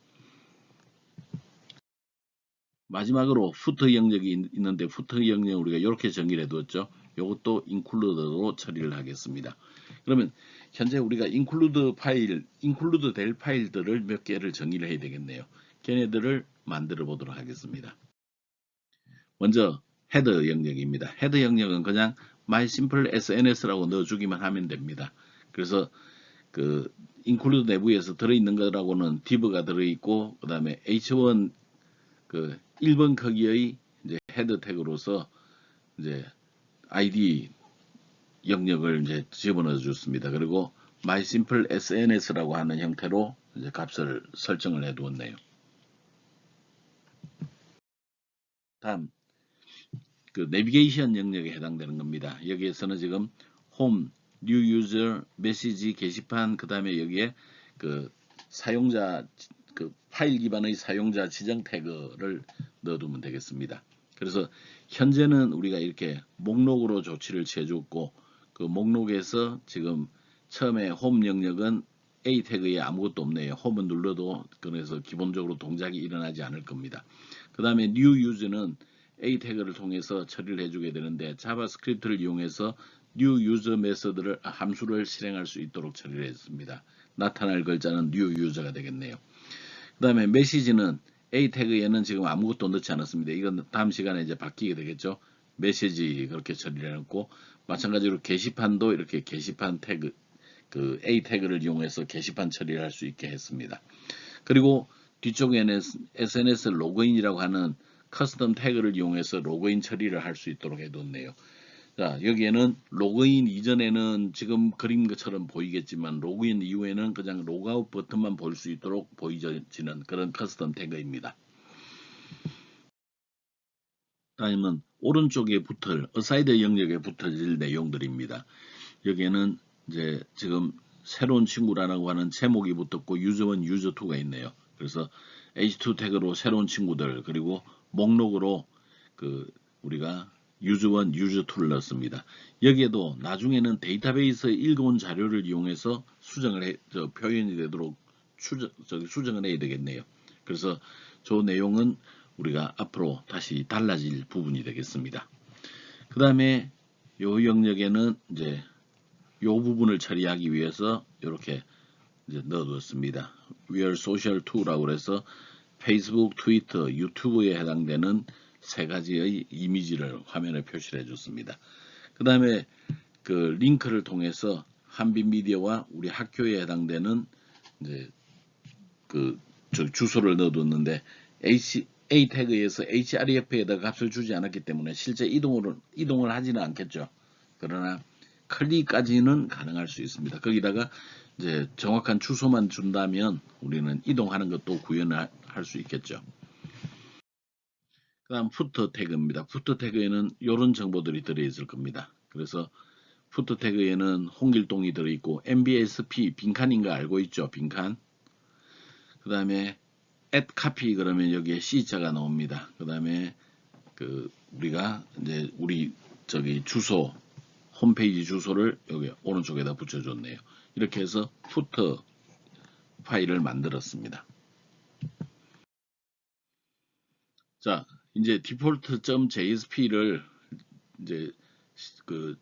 마지막으로 footer 영역이 있는데 footer 영역 우리가 이렇게 정의를 해두었죠. 이것도 include로 처리를 하겠습니다. 그러면 현재 우리가 include 될 파일들을 몇 개를 정의를 해야 되겠네요. 걔네들을 만들어 보도록 하겠습니다. 먼저 헤더 영역입니다. 헤더 영역은 그냥 my simple SNS라고 넣어주기만 하면 됩니다. 그래서 그 include 내부에서 들어있는 거라고는 div가 들어있고 그 다음에 h1 그 1번 크기의 이제 헤더 태그로서 이제 id 영역을 이제 집어넣어 줬습니다. 그리고 my simple SNS라고 하는 형태로 이제 값을 설정을 해 두었네요. 다음 그 내비게이션 영역에 해당되는 겁니다. 여기에서는 지금 홈, new user, 메시지, 게시판, 그 다음에 여기에 그 사용자 그 파일 기반의 사용자 지정 태그를 넣어두면 되겠습니다. 그래서 현재는 우리가 이렇게 목록으로 조치를 취해줬고 그 목록에서 지금 처음에 홈 영역은 A 태그에 아무것도 없네요. 홈은 눌러도 그래서 기본적으로 동작이 일어나지 않을 겁니다. 그 다음에 new user는 A 태그를 통해서 처리를 해주게 되는데 자바스크립트를 이용해서 new user 메서드를 함수를 실행할 수 있도록 처리를 했습니다. 나타날 글자는 new user가 되겠네요. 그 다음에 메시지는 A 태그에는 지금 아무것도 넣지 않았습니다. 이건 다음 시간에 이제 바뀌게 되겠죠. 메시지 그렇게 처리를 해놓고 마찬가지로 게시판도 이렇게 게시판 태그 그 A 태그를 이용해서 게시판 처리를 할 수 있게 했습니다. 그리고 뒤쪽에는 SNS 로그인이라고 하는 커스텀 태그를 이용해서 로그인 처리를 할 수 있도록 해뒀네요. 자, 여기에는 로그인 이전에는 지금 그린 것처럼 보이겠지만 로그인 이후에는 그냥 로그아웃 버튼만 볼 수 있도록 보이지는 그런 커스텀 태그입니다. 다음은 오른쪽에 붙을 aside 영역에 붙어질 내용들입니다. 여기에는 이제 지금 새로운 친구라고 하는 제목이 붙었고 user1, user2가 있네요. 그래서 h2 태그로 새로운 친구들 그리고 목록으로 그 우리가 user1, user2를 넣었습니다. 여기에도 나중에는 데이터베이스에 읽어온 자료를 이용해서 수정을 표현이 되도록 수정을 해야 되겠네요. 그래서 저 내용은 우리가 앞으로 다시 달라질 부분이 되겠습니다. 그 다음에 요 영역에는 이제 요 부분을 처리하기 위해서 이렇게 이제 넣어두었습니다. We're Social2라고 해서 페이스북, 트위터, 유튜브에 해당되는 세 가지의 이미지를 화면에 표시를 해줬습니다. 그 다음에 그 링크를 통해서 한빛미디어와 우리 학교에 해당되는 이제 그 주소를 넣어뒀는데 A 태그에서 href에다 값을 주지 않았기 때문에 실제 이동을 하지는 않겠죠. 그러나 클릭까지는 가능할 수 있습니다. 거기다가 이제 정확한 주소만 준다면 우리는 이동하는 것도 구현을 할 수 있겠죠. 그 다음 푸터 태그입니다. 푸터 태그에는 이런 정보들이 들어있을 겁니다. 그래서 푸터 태그에는 홍길동이 들어있고 MBSP 빈칸인 거 알고 있죠? 빈칸. 그 다음에 add copy 그러면 여기에 C자가 나옵니다. 그 다음에 그 우리가 이제 우리 저기 주소 홈페이지 주소를 여기 오른쪽에다 붙여줬네요. 이렇게 해서 푸터 파일을 만들었습니다. 자, 이제 default.jsp를 이제 그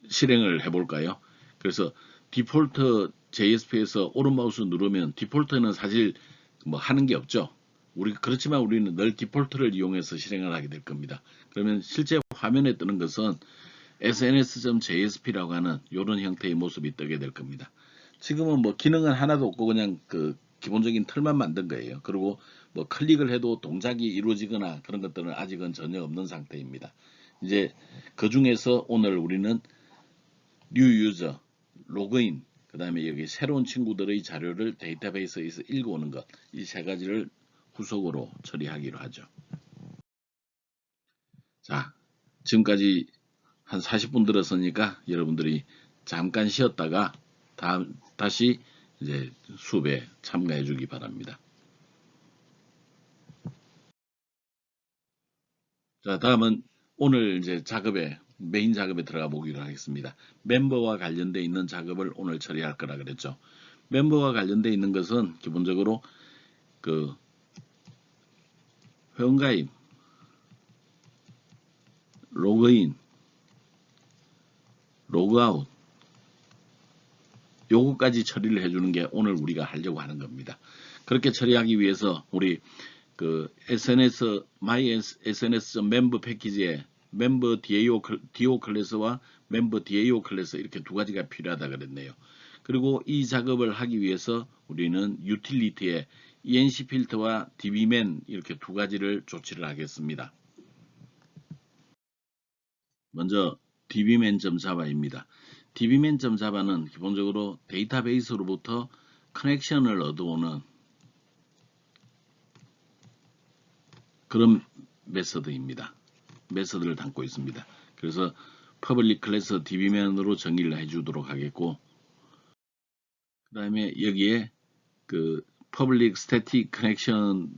실행을 해볼까요? 그래서 default JSP에서 오른 마우스 누르면 디폴트는 사실 뭐 하는 게 없죠. 그렇지만 우리는 늘 디폴트를 이용해서 실행을 하게 될 겁니다. 그러면 실제 화면에 뜨는 것은 sns.jsp라고 하는 이런 형태의 모습이 뜨게 될 겁니다. 지금은 뭐 기능은 하나도 없고 그냥 그 기본적인 틀만 만든 거예요. 그리고 뭐 클릭을 해도 동작이 이루어지거나 그런 것들은 아직은 전혀 없는 상태입니다. 이제 그 중에서 오늘 우리는 뉴 유저, 로그인, 그 다음에 여기 새로운 친구들의 자료를 데이터베이스에서 읽어오는 것, 이 세 가지를 후속으로 처리하기로 하죠. 자, 지금까지 한 40분 들었으니까 여러분들이 잠깐 쉬었다가 다시 이제 수업에 참가해 주기 바랍니다. 자, 다음은 오늘 이제 메인 작업에 들어가 보기로 하겠습니다. 멤버와 관련되어 있는 작업을 오늘 처리할 거라 그랬죠. 멤버와 관련되어 있는 것은 기본적으로 그 회원가입, 로그인, 로그아웃, 요거까지 처리를 해주는 게 오늘 우리가 하려고 하는 겁니다. 그렇게 처리하기 위해서 우리 그 SNS, my SNS 멤버 패키지에 멤버 DAO 클래스와 멤버 DAO 클래스 이렇게 두 가지가 필요하다 그랬네요. 그리고 이 작업을 하기 위해서 우리는 유틸리티에 ENC 필터와 DBman 이렇게 두 가지를 조치를 하겠습니다. 먼저 dbman.java입니다. dbman.java는 기본적으로 데이터베이스로부터 커넥션을 얻어오는 그런 메서드입니다. 메서드를 담고 있습니다. 그래서 public class dbman으로 정의를 해주도록 하겠고, 그 다음에 여기에 그 public static connection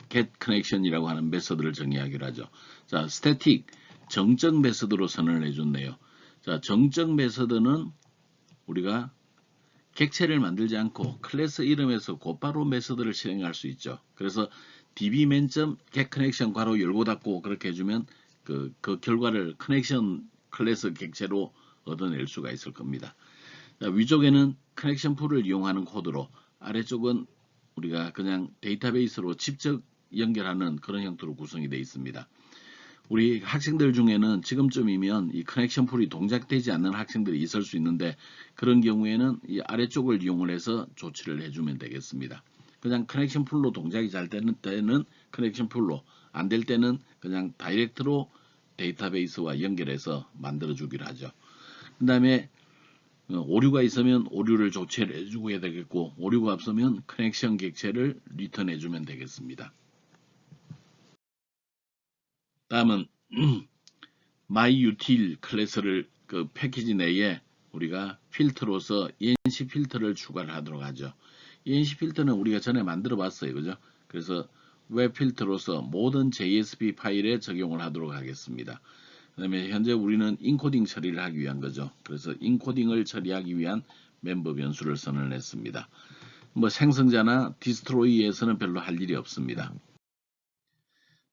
get connection이라고 하는 메서드를 정의하기로 하죠. 자, static 정적 메서드로 선언을 해줬네요. 자, 정적 메서드는 우리가 객체를 만들지 않고 클래스 이름에서 곧바로 메서드를 실행할 수 있죠. 그래서 dbman.getConnection 괄호 열고 닫고 그렇게 해주면 그 결과를 커넥션 클래스 객체로 얻어낼 수가 있을 겁니다. 자, 위쪽에는 커넥션 풀을 이용하는 코드로, 아래쪽은 우리가 그냥 데이터베이스로 직접 연결하는 그런 형태로 구성이 되어 있습니다. 우리 학생들 중에는 지금쯤이면 이 커넥션 풀이 동작되지 않는 학생들이 있을 수 있는데, 그런 경우에는 이 아래쪽을 이용을 해서 조치를 해주면 되겠습니다. 그냥 커넥션 풀로 동작이 잘 되는 때는 커넥션 풀로, 안 될 때는 그냥 다이렉트로 데이터베이스와 연결해서 만들어 주기로 하죠. 그 다음에 오류가 있으면 오류를 조치를 해주고 해야 되겠고, 오류가 없으면 커넥션 객체를 리턴해 주면 되겠습니다. 다음은 myutil 클래스를 그 패키지 내에 우리가 필터로서 ENC 필터를 추가를 하도록 하죠. ENC 필터는 우리가 전에 만들어 봤어요. 그죠? 그래서 웹 필터로서 모든 JSP 파일에 적용을 하도록 하겠습니다. 그 다음에 현재 우리는 인코딩 처리를 하기 위한 거죠. 그래서 인코딩을 처리하기 위한 멤버 변수를 선언을 했습니다. 뭐 생성자나 디스트로이에서는 별로 할 일이 없습니다.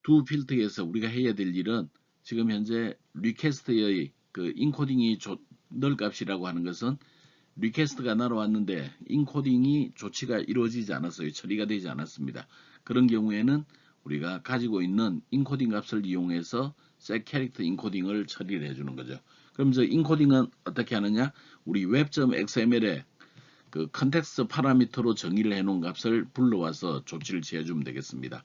두 필터에서 우리가 해야 될 일은 지금 현재 리퀘스트의 그 인코딩이 널 값이라고 하는 것은 리퀘스트가 날아왔는데 인코딩이 조치가 이루어지지 않았어요. 처리가 되지 않았습니다. 그런 경우에는 우리가 가지고 있는 인코딩 값을 이용해서 set character 인코딩을 처리를 해주는 거죠. 그럼 저 인코딩은 어떻게 하느냐? 우리 web.xml에 그 컨텍스트 파라미터로 정의를 해놓은 값을 불러와서 조치를 취해주면 되겠습니다.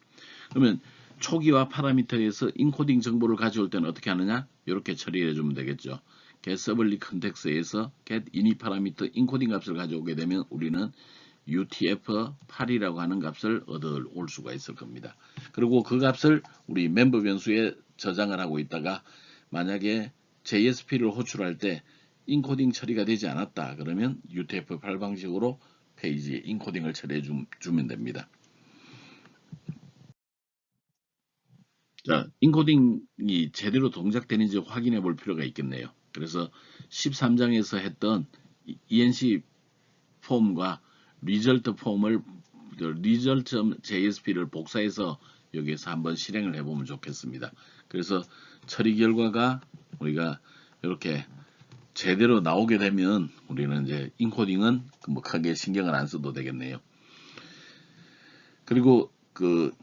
그러면 초기화 파라미터에서 인코딩 정보를 가져올 때는 어떻게 하느냐? 이렇게 처리해 주면 되겠죠. getSublist 컨텍스트에서 getInit 파라미터 인코딩 값을 가져오게 되면 우리는 UTF-8이라고 하는 값을 얻어올 수가 있을 겁니다. 그리고 그 값을 우리 멤버 변수에 저장을 하고 있다가 만약에 JSP를 호출할 때 인코딩 처리가 되지 않았다 그러면 UTF-8 방식으로 페이지에 인코딩을 처리해 주면 됩니다. 자, 인코딩이 제대로 동작되는지 확인해 볼 필요가 있겠네요. 그래서 13장에서 했던 ENC 폼과 리절트 폼을 result.jsp를 복사해서 여기에서 한번 실행을 해보면 좋겠습니다. 그래서 처리 결과가 우리가 이렇게 제대로 나오게 되면 우리는 이제 인코딩은 뭐 크게 신경을 안 써도 되겠네요. 그리고 그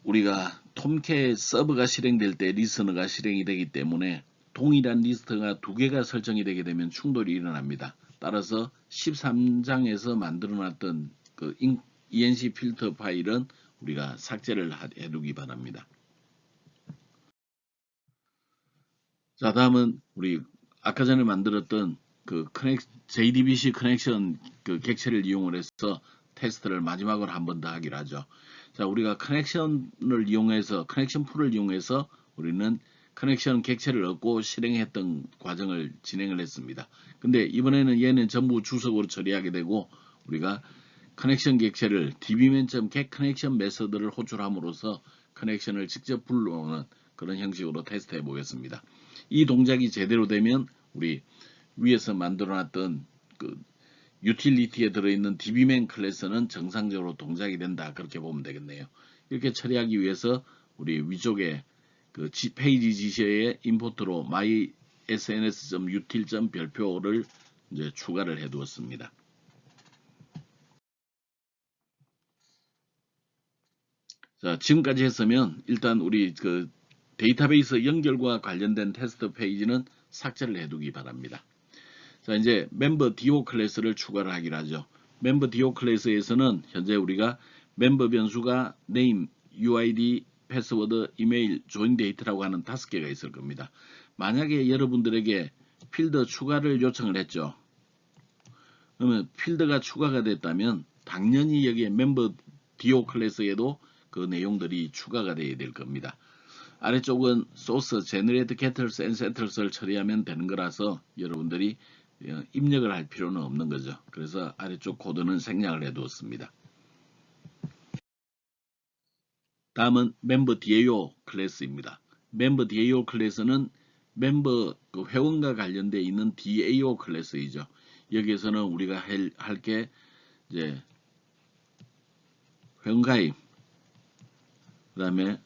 우리가 톰캣 서버가 실행될 때 리스너가 실행이 되기 때문에 동일한 리스트가 두 개가 설정이 되게 되면 충돌이 일어납니다. 따라서 13장에서 만들어놨던 그 ENC 필터 파일은 우리가 삭제를 해두기 바랍니다. 자, 다음은 우리 아까 전에 만들었던 그 JDBC 커넥션 그 객체를 이용을 해서 테스트를 마지막으로 한 번 더 하기로 하죠. 자, 우리가 커넥션을 이용해서 커넥션 풀을 이용해서 우리는 커넥션 객체를 얻고 실행했던 과정을 진행을 했습니다. 근데 이번에는 얘는 전부 주석으로 처리하게 되고 우리가 커넥션 객체를 dbman.get 커넥션 메서드를 호출함으로써 커넥션을 직접 불러오는 그런 형식으로 테스트해 보겠습니다. 이 동작이 제대로 되면 우리 위에서 만들어놨던 그 유틸리티에 들어있는 dbman 클래스는 정상적으로 동작이 된다. 그렇게 보면 되겠네요. 이렇게 처리하기 위해서 우리 위쪽에 그 페이지 지시에 임포트로 mysns.util.별표를 이제 추가를 해 두었습니다. 자, 지금까지 했으면 일단 우리 그 데이터베이스 연결과 관련된 테스트 페이지는 삭제를 해두기 바랍니다. 자, 이제 멤버 DO 클래스를 추가를 하기로 하죠. 멤버 DO 클래스에서는 현재 우리가 멤버 변수가 name, UID, 패스워드, 이메일, 조인 데이트라고 하는 5개가 있을 겁니다. 만약에 여러분들에게 필드 추가를 요청을 했죠. 그러면 필드가 추가가 됐다면 당연히 여기에 멤버 DO 클래스에도 그 내용들이 추가가 되어야 될 겁니다. 아래쪽은 source, generate, getters, and setters를 처리하면 되는 거라서 여러분들이 입력을 할 필요는 없는 거죠. 그래서 아래쪽 코드는 생략을 해 두었습니다. 다음은 member DAO 클래스입니다. member DAO 클래스는 멤버 그 회원과 관련되어 있는 DAO 클래스이죠. 여기에서는 우리가 할 게 이제 회원가입, 그 다음에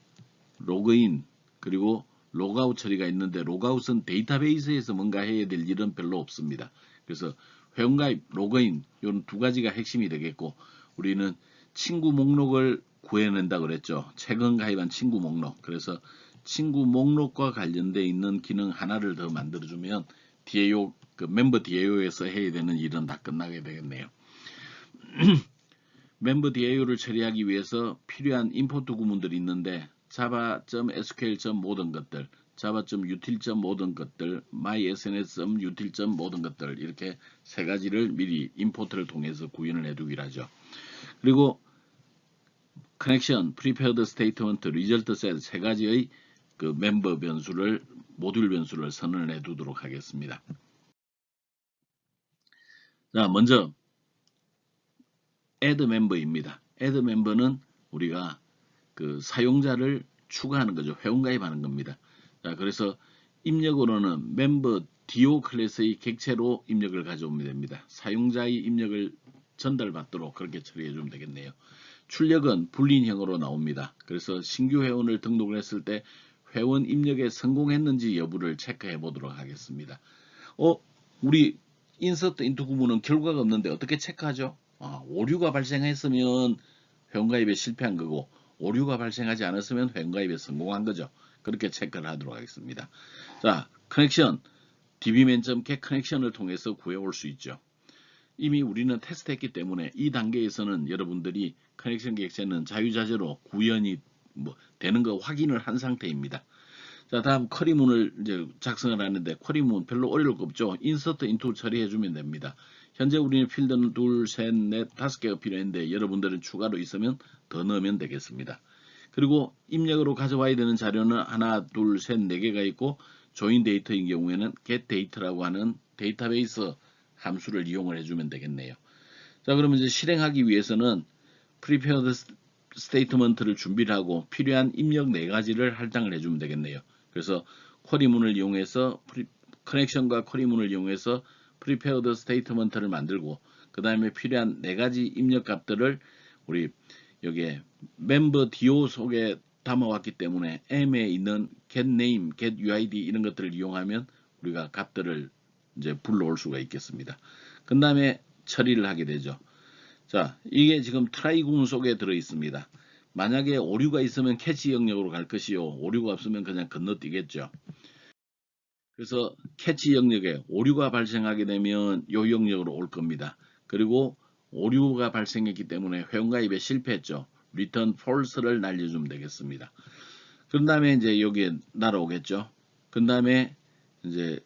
로그인, 그리고 로그아웃 처리가 있는데 로그아웃은 데이터베이스에서 뭔가 해야 될 일은 별로 없습니다. 그래서 회원가입, 로그인 이런 두 가지가 핵심이 되겠고 우리는 친구 목록을 구해낸다 그랬죠. 최근 가입한 친구 목록. 그래서 친구 목록과 관련되어 있는 기능 하나를 더 만들어주면 DAO, 그 멤버 DAO에서 해야 되는 일은 다 끝나게 되겠네요. 멤버 DAO를 처리하기 위해서 필요한 임포트 구문들이 있는데 java.sql. 모든 것들, java.util. 모든 것들, mysns.util. 모든 것들 이렇게 세 가지를 미리 임포트를 통해서 구현을 해두기로 하죠. 그리고 connection, prepared statement, result set 세 가지의 그 멤버 변수를 모듈 변수를 선언을 해두도록 하겠습니다. 자, 먼저 add member입니다. add member는 우리가 그 사용자를 추가하는 거죠. 회원가입하는 겁니다. 자, 그래서 입력으로는 멤버 DO 클래스의 객체로 입력을 가져오면 됩니다. 사용자의 입력을 전달받도록 그렇게 처리해 주면 되겠네요. 출력은 불린형으로 나옵니다. 그래서 신규 회원을 등록을 했을 때 회원 입력에 성공했는지 여부를 체크해 보도록 하겠습니다. 우리 인서트 인투 구문은 결과가 없는데 어떻게 체크하죠? 오류가 발생했으면 회원가입에 실패한 거고 오류가 발생하지 않았으면 회원가입에 성공한 거죠. 그렇게 체크를 하도록 하겠습니다. 자, 커넥션, dbman.get 커넥션을 통해서 구해올 수 있죠. 이미 우리는 테스트했기 때문에 이 단계에서는 여러분들이 커넥션 객체는 자유자재로 구현이 되는 거 확인을 한 상태입니다. 자, 다음 쿼리문을 이제 작성을 하는데 쿼리문 별로 어려울 거 없죠. 인서트 인투 처리해 주면 됩니다. 현재 우리는 필드는 2, 3, 4, 5개가 필요한데 여러분들은 추가로 있으면 더 넣으면 되겠습니다. 그리고 입력으로 가져와야 되는 자료는 하나, 둘, 셋, 4개가 있고 조인 데이터인 경우에는 get data라고 하는 데이터베이스 함수를 이용을 해주면 되겠네요. 자, 그러면 이제 실행하기 위해서는 prepared statement를 준비를 하고 필요한 입력 4가지를 할당을 해주면 되겠네요. 그래서 쿼리문을 이용해서 커넥션과 쿼리문을 이용해서 prepared statement를 만들고 그 다음에 필요한 4가지 입력 값들을 우리 여기에 member DO 속에 담아왔기 때문에 M에 있는 get name, get UID 이런 것들을 이용하면 우리가 값들을 이제 불러올 수가 있겠습니다. 그 다음에 처리를 하게 되죠. 자, 이게 지금 try 구문 속에 들어 있습니다. 만약에 오류가 있으면 캐치 영역으로 갈 것이요. 오류가 없으면 그냥 건너뛰겠죠. 그래서 캐치 영역에 오류가 발생하게 되면 요 영역으로 올 겁니다. 그리고 오류가 발생했기 때문에 회원가입에 실패했죠. return false를 날려주면 되겠습니다. 그런 다음에 이제 여기에 날아오겠죠. 그 다음에 이제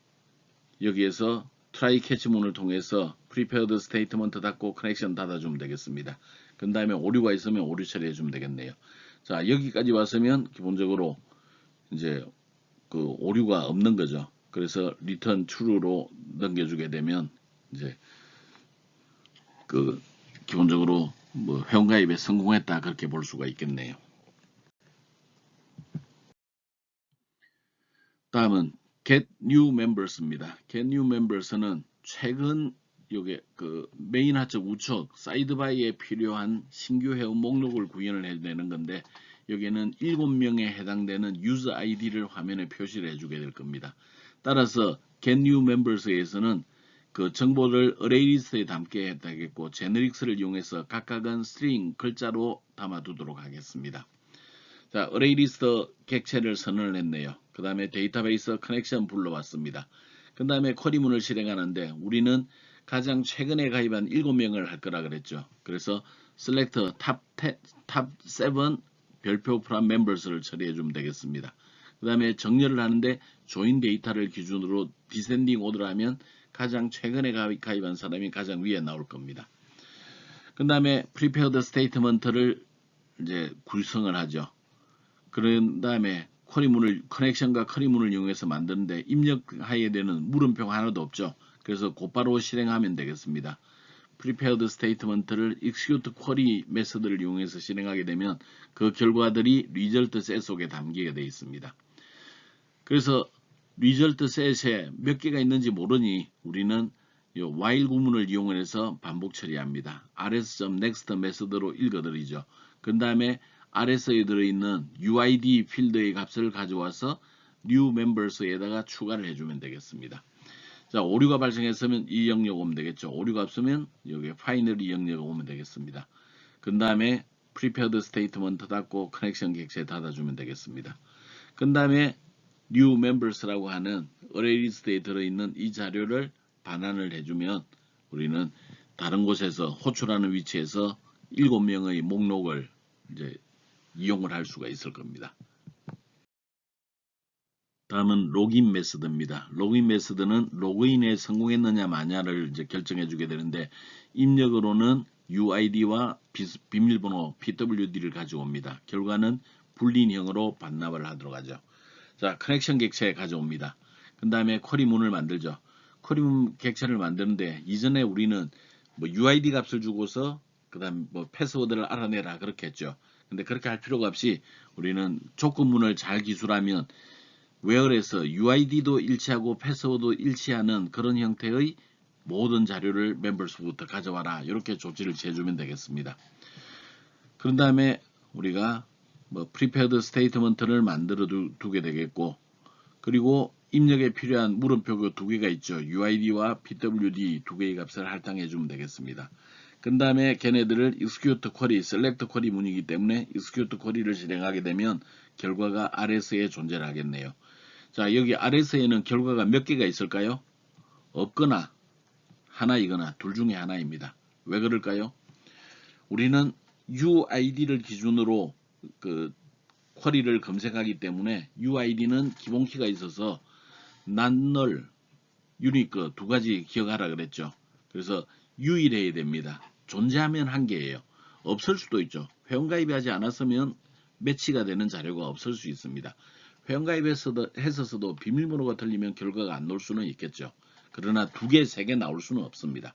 여기에서 try catch문을 통해서 prepared statement 닫고 connection 닫아주면 되겠습니다. 그 다음에 오류가 있으면 오류 처리해주면 되겠네요. 자, 여기까지 왔으면 기본적으로 이제 그 오류가 없는 거죠. 그래서 return true로 넘겨주게 되면 이제 그 기본적으로 뭐 회원가입에 성공했다 그렇게 볼 수가 있겠네요. 다음은 get new members입니다. get new members는 최근 요게 그 메인 하측 우측 사이드바이에 필요한 신규 회원 목록을 구현을 해내는 건데 여기에는 7명에 해당되는 유저 아이디를 화면에 표시를 해주게 될 겁니다. 따라서 get new members에서는 그 정보를 array 리스트에 담게 해야겠고 제너릭스를 이용해서 각각은 string 글자로 담아두도록 하겠습니다. 자, array 리스트 객체를 선언을 했네요. 그 다음에 데이터베이스 커넥션 불러왔습니다. 그 다음에 쿼리문을 실행하는데 우리는 가장 최근에 가입한 7명을 할 거라 그랬죠. 그래서 select top 7 별표 프람 멤버스를 처리해 주면 되겠습니다. 그 다음에 정렬을 하는데 join 데이터를 기준으로 디센딩 오더를 하면 가장 최근에 가입한 사람이 가장 위에 나올 겁니다. 그 다음에 prepared statement를 이제 구성을 하죠. 그런 다음에 커넥션과 쿼리문을 이용해서 만드는데 입력하여야 되는 물음표가 하나도 없죠. 그래서 곧바로 실행하면 되겠습니다. prepared statement를 execute query 메서드를 이용해서 실행하게 되면 그 결과들이 result set 속에 담기게 되어 있습니다. 그래서 result set에 몇 개가 있는지 모르니 우리는 이 while 구문을 이용해서 반복 처리합니다. rs.next 메서드로 읽어드리죠. 그 다음에 RS에 들어있는 UID 필드의 값을 가져와서 new members에다가 추가를 해주면 되겠습니다. 자, 오류가 발생했으면 이 영역 오면 되겠죠. 오류가 없으면 여기 finally 영역 오면 되겠습니다. 그 다음에 prepared statement 닫고 커넥션 객체 닫아주면 되겠습니다. 그 다음에 new members라고 하는 array 리스트에 들어있는 이 자료를 반환을 해주면 우리는 다른 곳에서 호출하는 위치에서 7명의 목록을 이제 이용을 할 수가 있을 겁니다. 다음은 로그인 메서드입니다. 로그인 메서드는 로그인에 성공했느냐 마냐를 이제 결정해 주게 되는데 입력으로는 UID와 비밀번호 PWD를 가져옵니다. 결과는 불린형으로 반납을 하도록 하죠. 자, 커넥션 객체 가져옵니다. 그 다음에 쿼리문을 만들죠. 쿼리문 객체를 만드는데 이전에 우리는 뭐 UID 값을 주고서 그 다음 뭐 패스워드를 알아내라 그렇게 했죠. 근데 그렇게 할 필요가 없이 우리는 조건문을 잘 기술하면 where에서 UID도 일치하고 패스워드도 일치하는 그런 형태의 모든 자료를 멤버스부터 가져와라 이렇게 조치를 취해주면 되겠습니다. 그런 다음에 우리가 뭐 prepared statement를 만들어 두게 되겠고 그리고 입력에 필요한 물음표 두 개가 있죠. UID와 PWD 두 개의 값을 할당해 주면 되겠습니다. 그 다음에 걔네들을 execute query, select query 문이기 때문에 execute query를 실행하게 되면 결과가 RS에 존재를 하겠네요. 자, 여기 RS에는 결과가 몇 개가 있을까요? 없거나 하나이거나 둘 중에 하나입니다. 왜 그럴까요? 우리는 UID를 기준으로 그 쿼리를 검색하기 때문에 UID는 기본키가 있어서 non-null, unique 두 가지 기억하라 그랬죠. 그래서 유일해야 됩니다. 존재하면 한 개예요. 없을 수도 있죠. 회원가입이 하지 않았으면 매치가 되는 자료가 없을 수 있습니다. 회원가입했어도 비밀번호가 틀리면 결과가 안 나올 수는 있겠죠. 그러나 두 개, 세 개 나올 수는 없습니다.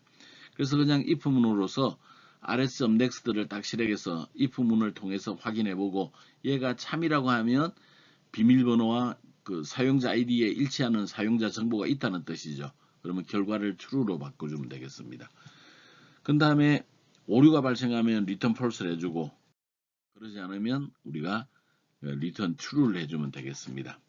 그래서 그냥 if문으로서 rs.next를 딱 실행해서 if문을 통해서 확인해보고 얘가 참이라고 하면 비밀번호와 그 사용자 아이디에 일치하는 사용자 정보가 있다는 뜻이죠. 그러면 결과를 true로 바꿔주면 되겠습니다. 그 다음에 오류가 발생하면 return false를 해주고 그러지 않으면 우리가 return true를 해주면 되겠습니다.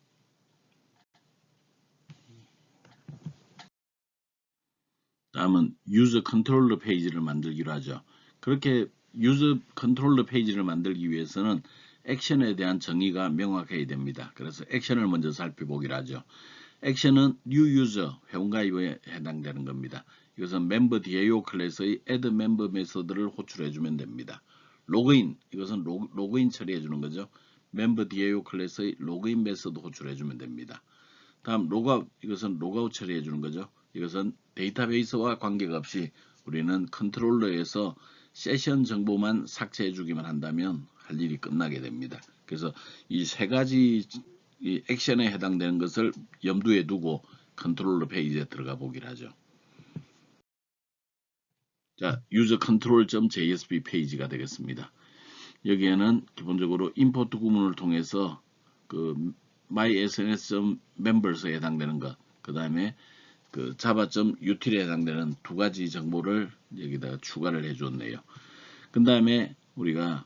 다음은 user control 페이지를 만들기로 하죠. 그렇게 user control 페이지를 만들기 위해서는 액션에 대한 정의가 명확해야 됩니다. 그래서 액션을 먼저 살펴보기로 하죠. 액션은 new user 회원가입에 해당되는 겁니다. 이것은 멤버 DAO 클래스의 add member 메서드를 호출해 주면 됩니다. 로그인, 이것은 로그인 처리해 주는 거죠. 멤버 DAO 클래스의 로그인 메서드 호출해 주면 됩니다. 다음 로그아웃, 이것은 로그아웃 처리해 주는 거죠. 이것은 데이터베이스와 관계가 없이 우리는 컨트롤러에서 세션 정보만 삭제해 주기만 한다면 할 일이 끝나게 됩니다. 그래서 이 세 가지 이 액션에 해당되는 것을 염두에 두고 컨트롤러 페이지에 들어가 보기를 하죠. 자, user-control.jsp 페이지가 되겠습니다. 여기에는 기본적으로 임포트 구문을 통해서 그 mysns.members에 해당되는 것, 그 다음에 그 java.util에 해당되는 두 가지 정보를 여기다가 추가를 해줬네요. 그 다음에 우리가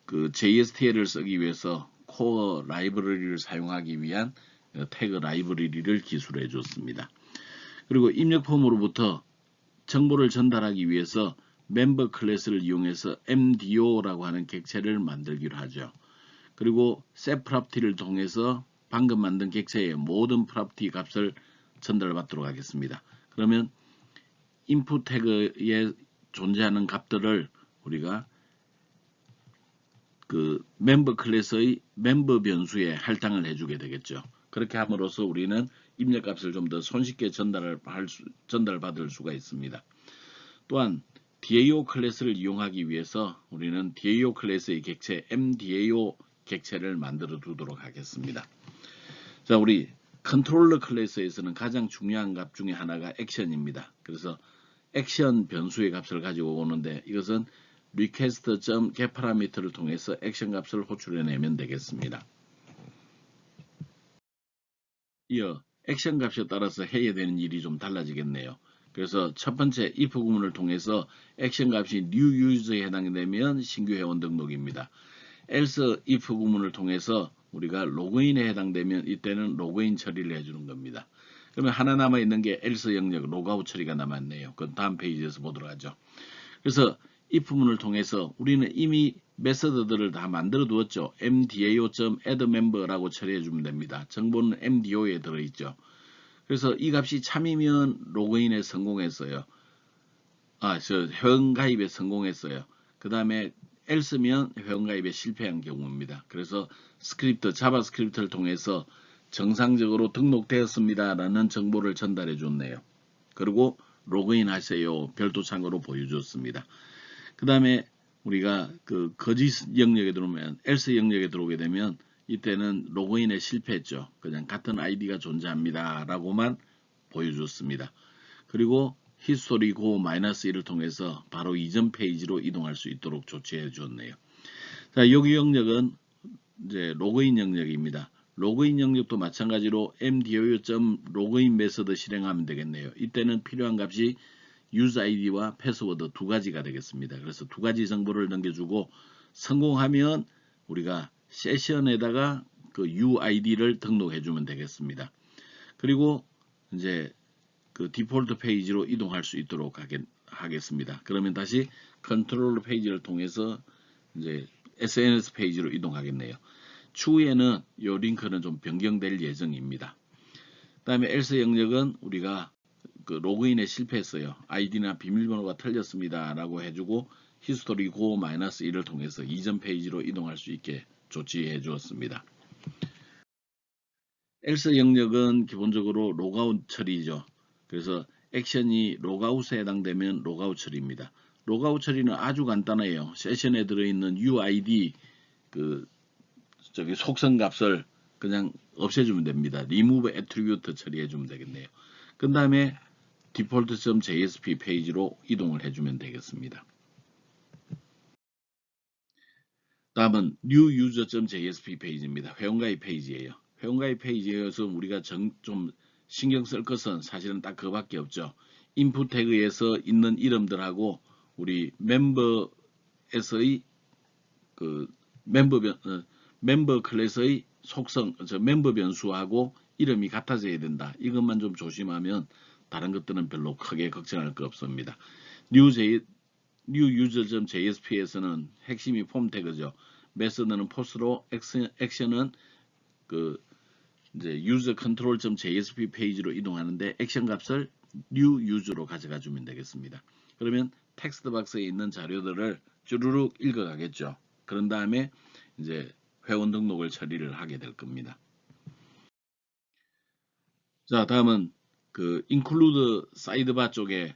그 JSTL을 쓰기 위해서 코어 라이브러리를 사용하기 위한 태그 라이브러리를 기술해 줬습니다. 그리고 입력 폼으로부터 정보를 전달하기 위해서 멤버 클래스를 이용해서 MDO라고 하는 객체를 만들기로 하죠. 그리고 set property를 통해서 방금 만든 객체의 모든 property 값을 전달받도록 하겠습니다. 그러면 input 태그에 존재하는 값들을 우리가 그 멤버 클래스의 멤버 변수에 할당을 해주게 되겠죠. 그렇게 함으로써 우리는 입력값을 좀 더 손쉽게 전달받을 수가 있습니다. 또한 DAO 클래스를 이용하기 위해서 우리는 DAO 클래스의 객체 MDAO 객체를 만들어 두도록 하겠습니다. 자, 우리 컨트롤러 클래스에서는 가장 중요한 값 중에 하나가 액션입니다. 그래서 액션 변수의 값을 가지고 오는데 이것은 request.getParameter를 통해서 액션 값을 호출해내면 되겠습니다. 이어 액션 값에 따라서 해야 되는 일이 좀 달라지겠네요. 그래서 첫 번째 if 구문을 통해서 액션 값이 new user에 해당되면 신규 회원 등록입니다. else if 구문을 통해서 우리가 로그인에 해당되면 이때는 로그인 처리를 해주는 겁니다. 그러면 하나 남아있는 게 else 영역 로그아웃 처리가 남았네요. 그건 다음 페이지에서 보도록 하죠. 그래서 if 문을 통해서 우리는 이미 메서드들을 다 만들어 두었죠. mdao.addMember라고 처리해 주면 됩니다. 정보는 mdo에 들어있죠. 그래서 이 값이 참이면 로그인에 성공했어요. 회원가입에 성공했어요. 그 다음에 else면 회원가입에 실패한 경우입니다. 그래서 자바스크립트를 통해서 정상적으로 등록되었습니다 라는 정보를 전달해 줬네요. 그리고 로그인 하세요. 별도 창으로 보여줬습니다. 그 다음에 우리가 그 거짓 영역에 들어오면 else 영역에 들어오게 되면 이때는 로그인에 실패했죠. 그냥 같은 아이디가 존재합니다 라고만 보여줬습니다. 그리고 히스토리 고 -1을 통해서 바로 이전 페이지로 이동할 수 있도록 조치해 주었네요. 자, 여기 영역은 이제 로그인 영역입니다. 로그인 영역도 마찬가지로 mdao.login 메서드 실행하면 되겠네요. 이때는 필요한 값이 use id와 패스워드 두 가지가 되겠습니다. 그래서 두 가지 정보를 넘겨주고 성공하면 우리가 세션에다가 그 UID를 등록해 주면 되겠습니다. 그리고 이제 그 디폴트 페이지로 이동할 수 있도록 하겠습니다. 그러면 다시 컨트롤러 페이지를 통해서 이제 SNS 페이지로 이동하겠네요. 추후에는 이 링크는 좀 변경될 예정입니다. 그 다음에 else 영역은 우리가 그 로그인에 실패했어요. 아이디나 비밀번호가 틀렸습니다 라고 해주고 히스토리 고 -1을 통해서 이전 페이지로 이동할 수 있게 조치해 주었습니다. else 영역은 기본적으로 로그아웃 처리죠. 그래서 액션이 로그아웃에 해당되면 로그아웃 처리입니다. 로그아웃 처리는 아주 간단해요. 세션에 들어있는 UID 속성 값을 그냥 없애주면 됩니다. remove attribute 처리해주면 되겠네요. 그 다음에 default.jsp 페이지로 이동을 해주면 되겠습니다. 다음은 new user.jsp 페이지입니다. 회원가입 페이지예요. 회원가입 페이지에서 우리가 좀 신경 쓸 것은 사실은 딱 그거밖에 없죠. 인풋 태그에서 있는 이름들하고 우리 멤버에서의 그 멤버 클래스의 속성, 멤버 변수하고 이름이 같아져야 된다. 이것만 좀 조심하면 다른 것들은 별로 크게 걱정할 거 없습니다. new user.jsp에서는 핵심이 폼 태그죠. 메서드는 포스로, 액션은 그 이제 user-control.jsp 페이지로 이동하는데 액션 값을 new use로 가져가 주면 되겠습니다. 그러면 텍스트 박스에 있는 자료들을 쭈루룩 읽어가겠죠. 그런 다음에 이제 회원 등록을 처리를 하게 될 겁니다. 자, 다음은 그 include sidebar 쪽에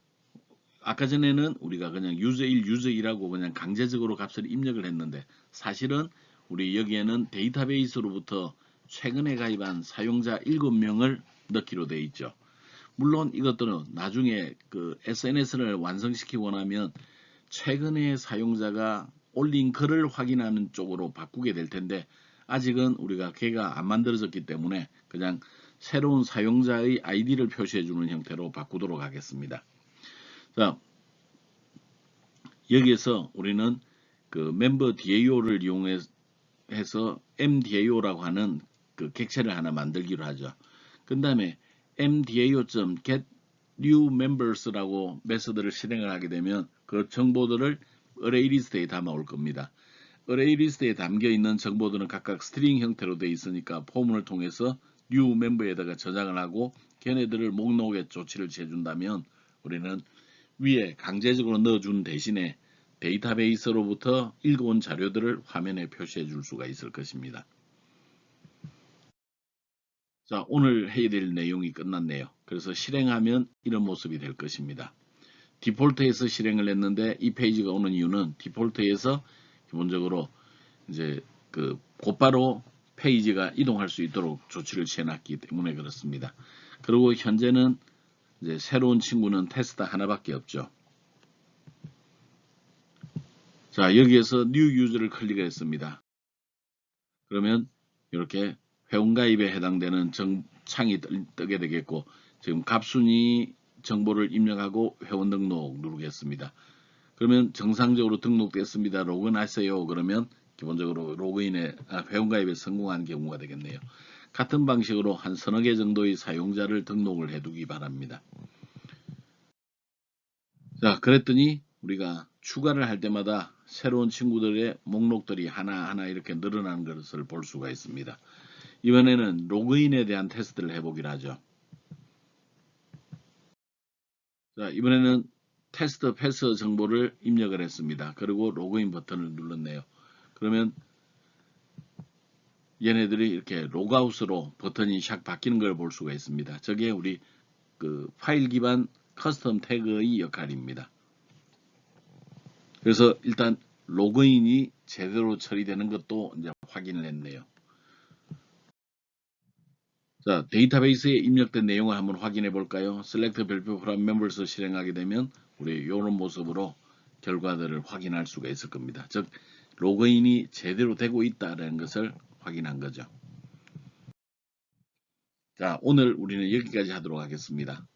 아까 전에는 우리가 그냥 user1, user2라고 그냥 강제적으로 값을 입력을 했는데 사실은 우리 여기에는 데이터베이스로부터 최근에 가입한 사용자 7명을 넣기로 되어 있죠. 물론 이것들은 나중에 그 SNS를 완성시키고 나면 최근에 사용자가 올린 글을 확인하는 쪽으로 바꾸게 될 텐데 아직은 우리가 걔가 안 만들어졌기 때문에 그냥 새로운 사용자의 아이디를 표시해 주는 형태로 바꾸도록 하겠습니다. 자, 여기에서 우리는 그 멤버 DAO를 이용해서 MDAO라고 하는 그 객체를 하나 만들기로 하죠. 그 다음에 mdao.get new members라고 메서드를 실행을 하게 되면 그 정보들을 array 리스트에 담아 올 겁니다. array 리스트에 담겨 있는 정보들은 각각 스트링 형태로 되어 있으니까 포문을 통해서 new member에다가 저장을 하고 걔네들을 목록에 조치를 취해준다면 우리는 위에 강제적으로 넣어준 대신에 데이터베이스로부터 읽어온 자료들을 화면에 표시해 줄 수가 있을 것입니다. 자, 오늘 해야 될 내용이 끝났네요. 그래서 실행하면 이런 모습이 될 것입니다. 디폴트에서 실행을 했는데 이 페이지가 오는 이유는 디폴트에서 기본적으로 이제 그 곧바로 페이지가 이동할 수 있도록 조치를 취해놨기 때문에 그렇습니다. 그리고 현재는 이제 새로운 친구는 테스트 하나밖에 없죠. 자, 여기에서 New User를 클릭을 했습니다. 그러면 이렇게 회원가입에 해당되는 창이 뜨게 되겠고 지금 갑순이 정보를 입력하고 회원 등록 누르겠습니다. 그러면 정상적으로 등록됐습니다. 로그인하세요. 그러면 기본적으로 회원가입에 성공한 경우가 되겠네요. 같은 방식으로 한 서너 개 정도의 사용자를 등록을 해두기 바랍니다. 자, 그랬더니 우리가 추가를 할 때마다 새로운 친구들의 목록들이 하나하나 이렇게 늘어나는 것을 볼 수가 있습니다. 이번에는 로그인에 대한 테스트를 해보기로 하죠. 자, 이번에는 테스트 패스 정보를 입력을 했습니다. 그리고 로그인 버튼을 눌렀네요. 그러면 얘네들이 이렇게 로그아웃으로 버튼이 샥 바뀌는 걸 볼 수가 있습니다. 저게 우리 그 파일 기반 커스텀 태그의 역할입니다. 그래서 일단 로그인이 제대로 처리되는 것도 이제 확인을 했네요. 자, 데이터베이스에 입력된 내용을 한번 확인해 볼까요? Select 별표 from members 실행하게 되면 우리 이런 모습으로 결과들을 확인할 수가 있을 겁니다. 즉 로그인이 제대로 되고 있다는 것을 확인한 거죠. 자, 오늘 우리는 여기까지 하도록 하겠습니다.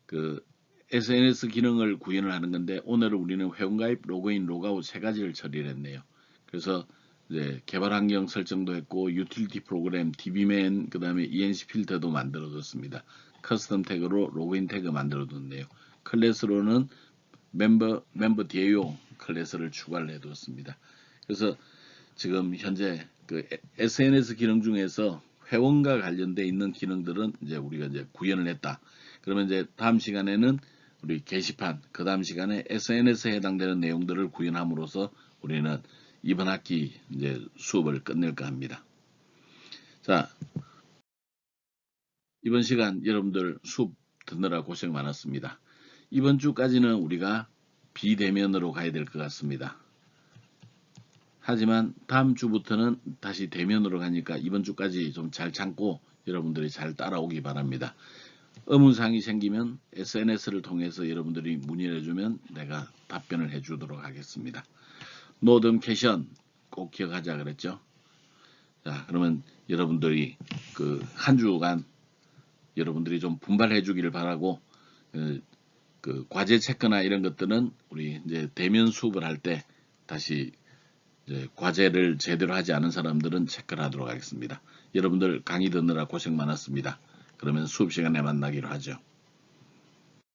그 SNS 기능을 구현을 하는 건데 오늘은 우리는 회원가입, 로그인, 로그아웃 세 가지를 처리를 했네요. 그래서 이제 개발 환경 설정도 했고 유틸리티 프로그램, DBman, 그 다음에 ENC 필터도 만들어뒀습니다. 커스텀 태그로 로그인 태그 만들어뒀네요. 클래스로는 멤버 DAO 클래스를 추가를 해뒀습니다. 그래서 지금 현재 그 SNS 기능 중에서 회원과 관련돼 있는 기능들은 이제 우리가 이제 구현을 했다. 그러면 이제 다음 시간에는 우리 게시판, 그 다음 시간에 SNS에 해당되는 내용들을 구현함으로써 우리는 이번 학기 이제 수업을 끝낼까 합니다. 자, 이번 시간 여러분들 수업 듣느라 고생 많았습니다. 이번 주까지는 우리가 비대면으로 가야 될 것 같습니다. 하지만 다음 주부터는 다시 대면으로 가니까 이번 주까지 좀 잘 참고 여러분들이 잘 따라오기 바랍니다. 의문사항이 생기면 SNS를 통해서 여러분들이 문의를 해주면 내가 답변을 해주도록 하겠습니다. 노덤캐션 꼭 기억하자 그랬죠. 자, 그러면 여러분들이 그 한 주간 여러분들이 좀 분발해 주기를 바라고 그 과제 체크나 이런 것들은 우리 이제 대면 수업을 할 때 다시 이제 과제를 제대로 하지 않은 사람들은 체크를 하도록 하겠습니다. 여러분들 강의 듣느라 고생 많았습니다. 그러면 수업 시간에 만나기로 하죠.